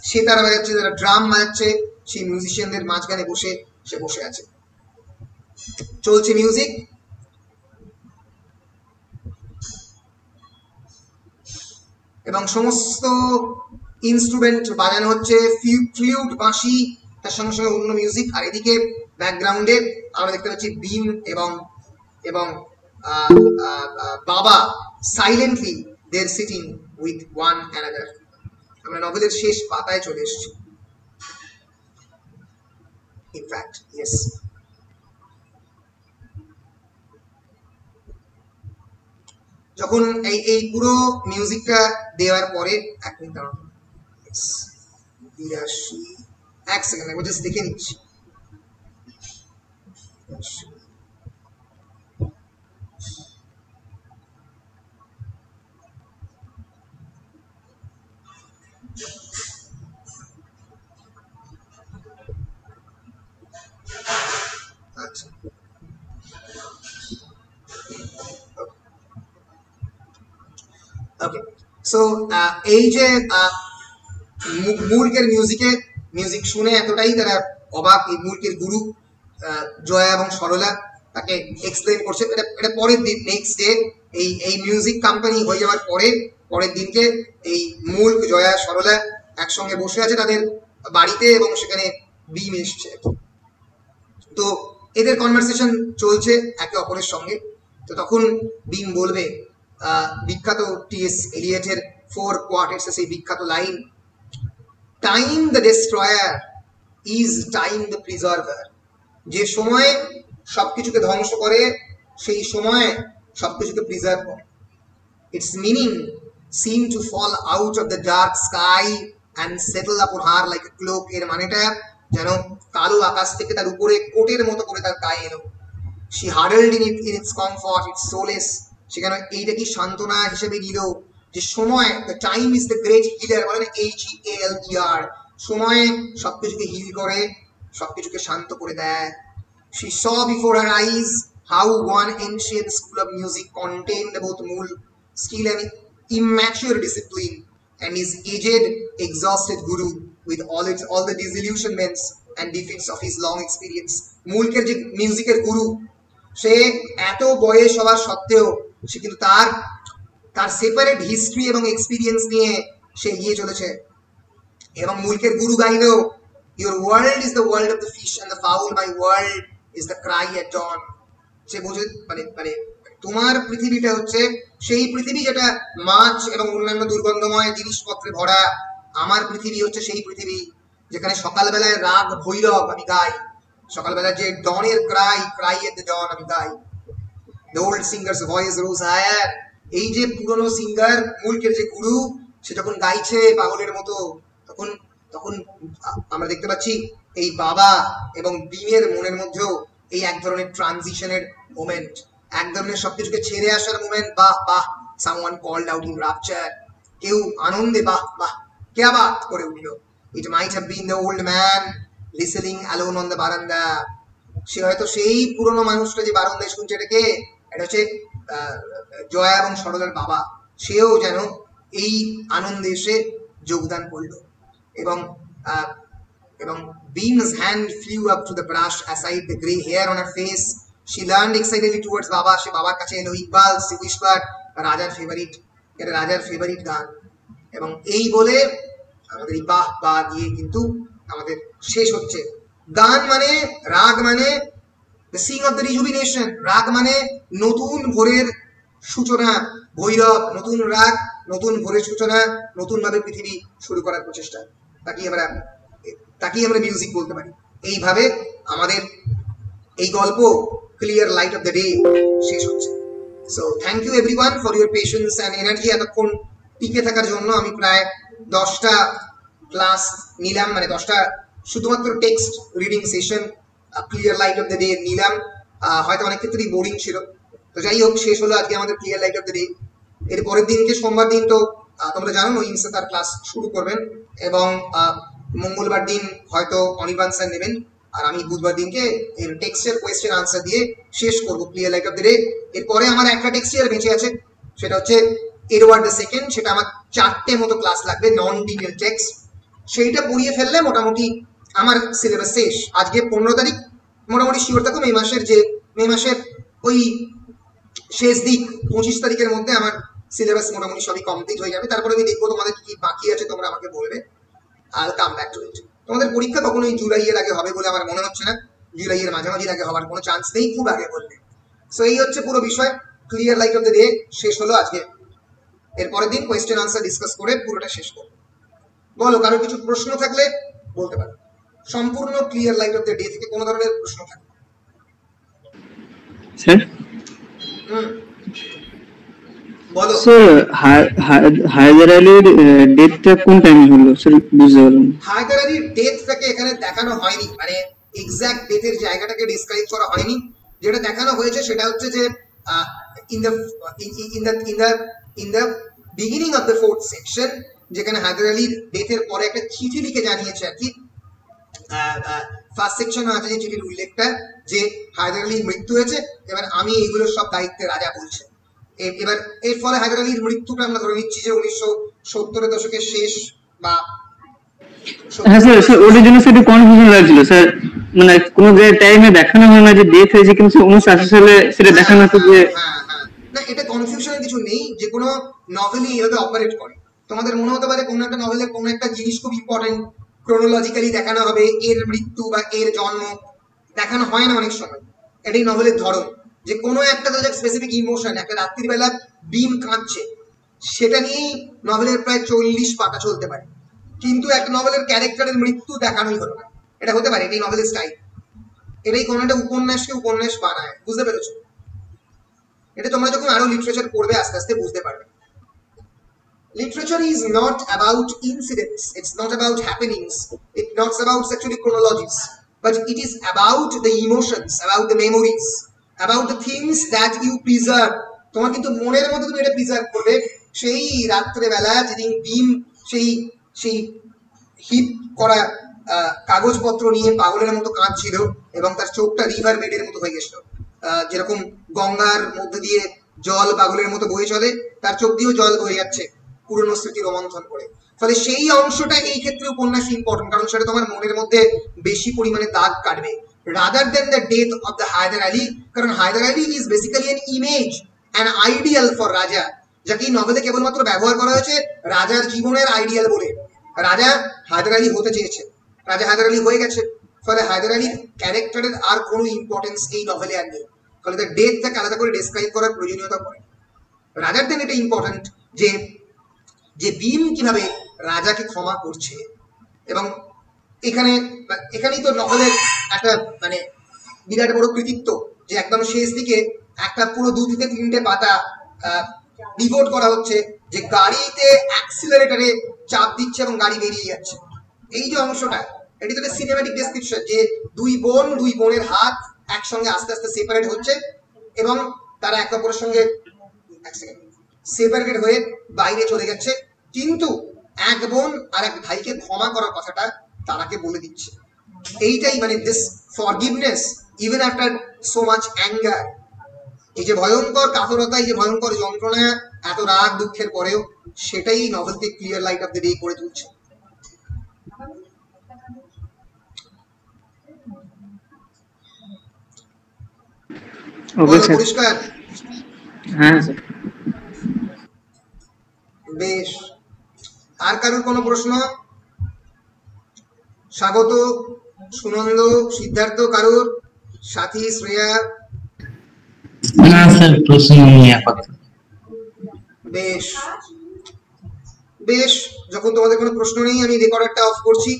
সেতার বাজাচ্ছে, যারা ড্রাম বাজাচ্ছে, সেই মিউজিশিয়ানদের মাঝখানে বসে সে বসে আছে। চলছে মিউজিক, এবং সমস্ত ইনস্ট্রুমেন্ট বাজানো হচ্ছে, ফ্লুট, বাঁশি, তার সঙ্গে সঙ্গে অন্য মিউজিক। আর এদিকে ব্যাকগ্রাউন্ডে আমরা দেখতে পাচ্ছি বিম এবং এবং বাবা silently they are sitting with one another. আমরা নভেলের শেষ পাতায় চলে এসেছি। ইনফ্যাক্ট ইয়েস, যখন এই পুরো মিউজিকটা দেওয়ার পরে, এক মিনিট দাঁড়ান, 82, এক সেকেন্ড একবার জাস্ট দেখে নিচ্ছি। আচ্ছা, ওকে। সো এই যে মুল্কের মিউজিক শুনে এতটাই তারা অবাক, এই মুল্কের গুরু জয়া এবং সরলা তাকে এক্সপ্লেন করছে। এটা পরের দিন, নেক্সট ডে, এই মিউজিক কোম্পানি হয়ে যাওয়ার পরের দিনকে এই মুল্ক, জয়া, সরলা একসঙ্গে বসে আছে তাদের বাড়িতে, এবং সেখানে বিম এসছে। তো এদের কনভারসেশন চলছে একে অপরের সঙ্গে। তো তখন বিম বলবে বিখ্যাত টি.এস. এলিয়টের 4 কোয়ার্টেটসের সেই বিখ্যাত line, time the destroyer is time the preserver. যে সময় সবকিছুকে ধ্বংস করে সেই সময় সবকিছুকে প্রিজার্ভ করে। Its meaning seem to fall out of the dark sky and settle upon her like a cloak. এর মানেটা যেন কালো আকাশ থেকে তার উপরে কোটের মতো করে তার গায়ে এলো। She huddled in its comfort, its solace. সেখানে এইটা কি সান্ত্বনা হিসেবে নিল যে সময়, the time is the great healer, বলে না HEALER, সময় সবকিছুকে হিল করে, সবকিছুকে শান্ত করে দেয়। She saw before her eyes how one ancient school of music contained both Mool, skill and immature discipline, and his aged, exhausted guru with all the disillusionments and defeats of his long experience. মুলকের যে মিউজিকের গুরু, সে এত বয়স হওয়ার সত্ত্বেও সে কিন্তু তার separate history এবং experience নিয়ে সে এগিয়ে চলেছে। এবং মুলকের গুরু গাইলেও, your world is the world of the fish and the fowl, my world is the cry at dawn। সে বোঝে, মানে তোমার পৃথিবীটা হচ্ছে সেই পৃথিবী যেটা মাছ এবং অন্যান্য দুর্গন্ধময় জিনিসপত্রে ভরা। আমার পৃথিবী হচ্ছে সেই পৃথিবী যেখানে সকালবেলায় রাগ ভৈরব আমি গাই, সকালবেলায় যে ডনের ক্রাই এট দ্য ডন আমি গাই। The old singer's voice rose higher। এই যে পুরনো সিঙ্গার মুলকের যে গুরু, সে যখন গাইছে পাগলের মতো, তখন আমরা দেখতে পাচ্ছি এই বাবা এবং বিমের মনের মধ্যেও এই এক ধরনের ট্রানজিশনের মোমেন্ট, এক ধরনের সবকিছুকে ছেড়ে আসার মোমেন্ট। বাহ বাহ, someone called out in rapture, কেউ আনন্দে বাহ বাহ क्या बात করে উঠল। It might have been the old man listening alone on the veranda. সে হয়তো সেই পুরনো মানুষটা যে বারান্দায় শুনছে, এটাকে, এটা হচ্ছে জয়া এবং সরলার বাবা। সেও যেন এই আনন্দে এসে যোগদান করলো। এবং Beam's hand flew up to the brush aside the grey hair on her face. She leaned excitedly towards Baba. সে বাবার কাছে এলো। ইকবাল, she whispered, রাজার ফেভারিট, এটা রাজার ফেভারিট গান। এবং এই বলে আমাদের এই বাহ বাহ দিয়ে কিন্তু আমাদের শেষ হচ্ছে। গান মানে, রাগ মানে the sing of the rejuvenation, রাগ মানে নতুন ভোরের সূচনা, ভৈরব, নতুন রাগ, নতুন ভোরের সূচনা, নতুন ভাবে পৃথিবী শুরু করার প্রচেষ্টা। তাকেই আমরা মিউজিক বলতে পারি। এইভাবে আমাদের এই গল্প clear light of the day শেষ হচ্ছে। So thank you everyone for your patience and energy. এতক্ষণ টিকে থাকার জন্য আমি প্রায় 10টা ক্লাস নিলাম, মানে 10টা শুধুমাত্র text reading session clear light of the day নিলাম। হয়তো অনেক ক্ষেত্রেই বোরিং ছিল। তো যাই হোক, শেষ হলো আজকে আমাদের clear light of the day. এর পরের দিনকে সোমবার দিন তো তোমরা জানো ইনসে তার ক্লাস শুরু করবেন, এবং মঙ্গলবার দিন হয়তো অনির্বাণ স্যার নেবেন, আর আমি বুধবার দিনকে এর টেক্সটের কোয়েশ্চেন আনসার দিয়ে শেষ করবো clear light of the day. এরপরে আমার একটা টেক্সট আর বেঁচে আছে, সেটা হচ্ছে এডওয়ার্ড দ্য সেকেন্ড। সেটা আমার 4টে মতো ক্লাস লাগবে, নন ডিটেল টেক্সট। সেইটা পড়িয়ে ফেললে মোটামুটি আমার সিলেবাস শেষ। আজকে 15 তারিখ, মোটামুটি শিওর থাকুন মে মাসের ওই শেষ দিক 25 তারিখের মধ্যে আমার সিলেবাস মোটামুটি সবই কমপ্লিট হয়ে যাবে। তারপরে আমি দেখবো তোমাদের কি বাকি আছে, তোমরা আমাকে বলবে, আর কাম ব্যাক টু ইট। তোমাদের পরীক্ষা কখনোই জুলাইয়ের আগে হবে বলে আমার মনে হচ্ছে না, জুলাইয়ের মাঝামাঝির আগে হওয়ার কোনো চান্স নেই, খুব আগে বললে। সো এই হচ্ছে পুরো বিষয়। Clear light of the day শেষ হলো আজকে। এরপরের দিন কোয়েশ্চেন আনসার ডিসকাস করে পুরোটা শেষ করবো। বলো, কারোর কিছু প্রশ্ন থাকলে বলতে পারো। সম্পূর্ণ clear light of the day থেকে কোনো ধরনের প্রশ্ন থাকলে। স্যার বলো স্যার, হায়দার আলীর ডেথটা কোন টাইমে হলো স্যার? বুঝতে পারলাম। হায়দার আলীর ডেথটাকে এখানে দেখানো হয়নি, মানে এক্সাক্ট ডেথের জায়গাটাকে ডিসক্রাইব করা হয়নি। যেটা দেখানো হয়েছে সেটা হচ্ছে যে in the beginning of the 4th section, যেখানে হায়দার আলীর ডেথের পরে একটা চিঠি লিখে জানিয়েছে আর কি। ফার্স্ট সেকশনে আছে যে চিঠির উল্লেখটা যে হায়দার আলীর মৃত্যু হয়েছে, এবার আমি এইগুলোর সব দায়িত্বে রাজা বলছে। এবার এর ফলে হায়দার আলীর মৃত্যুটা আমরা ধরে নিচ্ছি যে 1970-এর দশকের শেষ বা হ্যাঁ স্যার, স্যার ওটার জন্য সেটা কনফিউশন লাগছিল স্যার, মানে কোনো টাইমে দেখানো হয় না যে ডেথ হয়েছে, কিন্তু 1980 সালে সেটা দেখানো হতো যে। না, এটা কনফিউশনের কিছু নেই, যে কোনো নভেলই এভাবে অপারেট করে। তোমাদের মনে হতে পারে কোনো একটা নভেলের কোনো একটা জিনিস খুব ইম্পর্টেন্ট, ক্রোনোলজিক্যালি দেখানো হবে, এর মৃত্যু বা এর জন্ম দেখানো হয় না অনেক সময়। এটাই নভেলের ধরন, যে কোনো একটা স্পেসিফিক ইমোশন, একটা রাত্রিবেলা বিম কাঁদছে, সেটা নিয়েই নভেলের প্রায় 40 পাতা চলতে পারে, কিন্তু একটা নভেলের ক্যারেক্টারের মৃত্যু দেখানোই হলো না। এটা হতে পারে, এটাই নভেলের স্টাইল। এটাই কোনো একটা উপন্যাসকে উপন্যাস বানায়, বুঝতে পেরেছো? এটা তোমরা যখন আরো লিটারেচার পড়বে আস্তে আস্তে বুঝতে পারবে। Literature is not about incidents, it's not about happenings, it's not about actually chronologies, but it is about the emotions, about the memories, about the things that you preserve. তোমার কিন্তু মনের মধ্যে তুমি এটা প্রিজার্ভ করবে। সেই রাত্রেবেলা যেদিন ভীম সেই হিপ করা কাগজপত্র নিয়ে পাগলের মতো কাঁদছিল এবং তার চোখটা রিভার বেডের মতো হয়ে গেছিল, যেরকম গঙ্গার মধ্যে দিয়ে জল পাগলের মতো বয়ে চলে, তার চোখ দিয়েও জল বয়ে যাচ্ছে পুরনো স্মৃতি রোমন্থন করে। ফলে সেই অংশটা এই ক্ষেত্রে উপন্যাসে ইম্পর্টেন্ট, কারণ সেটা তোমার মনের মধ্যে বেশি পরিমাণে দাগ কাটবে, rather than the death of the Haidar Ali. কারণ Haidar Ali is basically an image, an ideal for Raja, যাকে এই নভেলে কেবলমাত্র ব্যবহার করা হয়েছে রাজার জীবনের আইডিয়াল বলে। রাজা হায়দার আলী হতে চেয়েছে, রাজা হায়দার আলী হয়ে গেছে, ফলে হায়দার আলীর ক্যারেক্টারের আর কোনো ইম্পর্টেন্স এই নভেলে আর নেই। ফলে তার ডেথটাকে আলাদা করে ডেসক্রাইব করার প্রয়োজনীয়তা পড়ে। রাজার দেন এটা ইম্পর্টেন্ট যে ভীম কিভাবে রাজাকে ক্ষমা করছে। এবং এখানেই তো নভেলের একটা মানে বিরাট বড় কৃতিত্ব, যে একদম শেষ দিকে একটা পুরো 2 থেকে 3টে পাতা ডিভোট করা হচ্ছে যে গাড়িতে অ্যাক্সিলারেটরে চাপ দিচ্ছে এবং গাড়ি বেরিয়ে যাচ্ছে। এই যে অংশটা, এটি তো সিনেম্যাটিক ডেসক্রিপশন, যে দুই বোনের হাত একসঙ্গে আস্তে আস্তে সেপারেট হচ্ছে এবং তারা একে অপরের সঙ্গে সেপারেটেড হয়ে বাইরে চলে যাচ্ছে, কিন্তু এক বোন আর এক ভাইকে ক্ষমা করার কথাটা তারাকে বলে দিচ্ছে। এইটাই মানে this forgiveness even after so much anger, এই যে ভয়ঙ্কর কাতরতা, এই যে ভয়ঙ্কর যন্ত্রণা, এত রাগ দুঃখের পরেও, সেটাই নভেলকে clear light of the day করে তুলছে। পরিষ্কার? হ্যাঁ স্যার। বেশ, আর কারোর কোনো প্রশ্ন? স্বাগত, সুনন্দ, সিদ্ধার্থ, কারোর? সাথী, শ্রেয়া? না স্যার, প্রশ্ন নেই আপাতত। বেশ, যখন তোমাদের কোনো প্রশ্ন নেই আমি রেকর্ডারটা অফ করছি।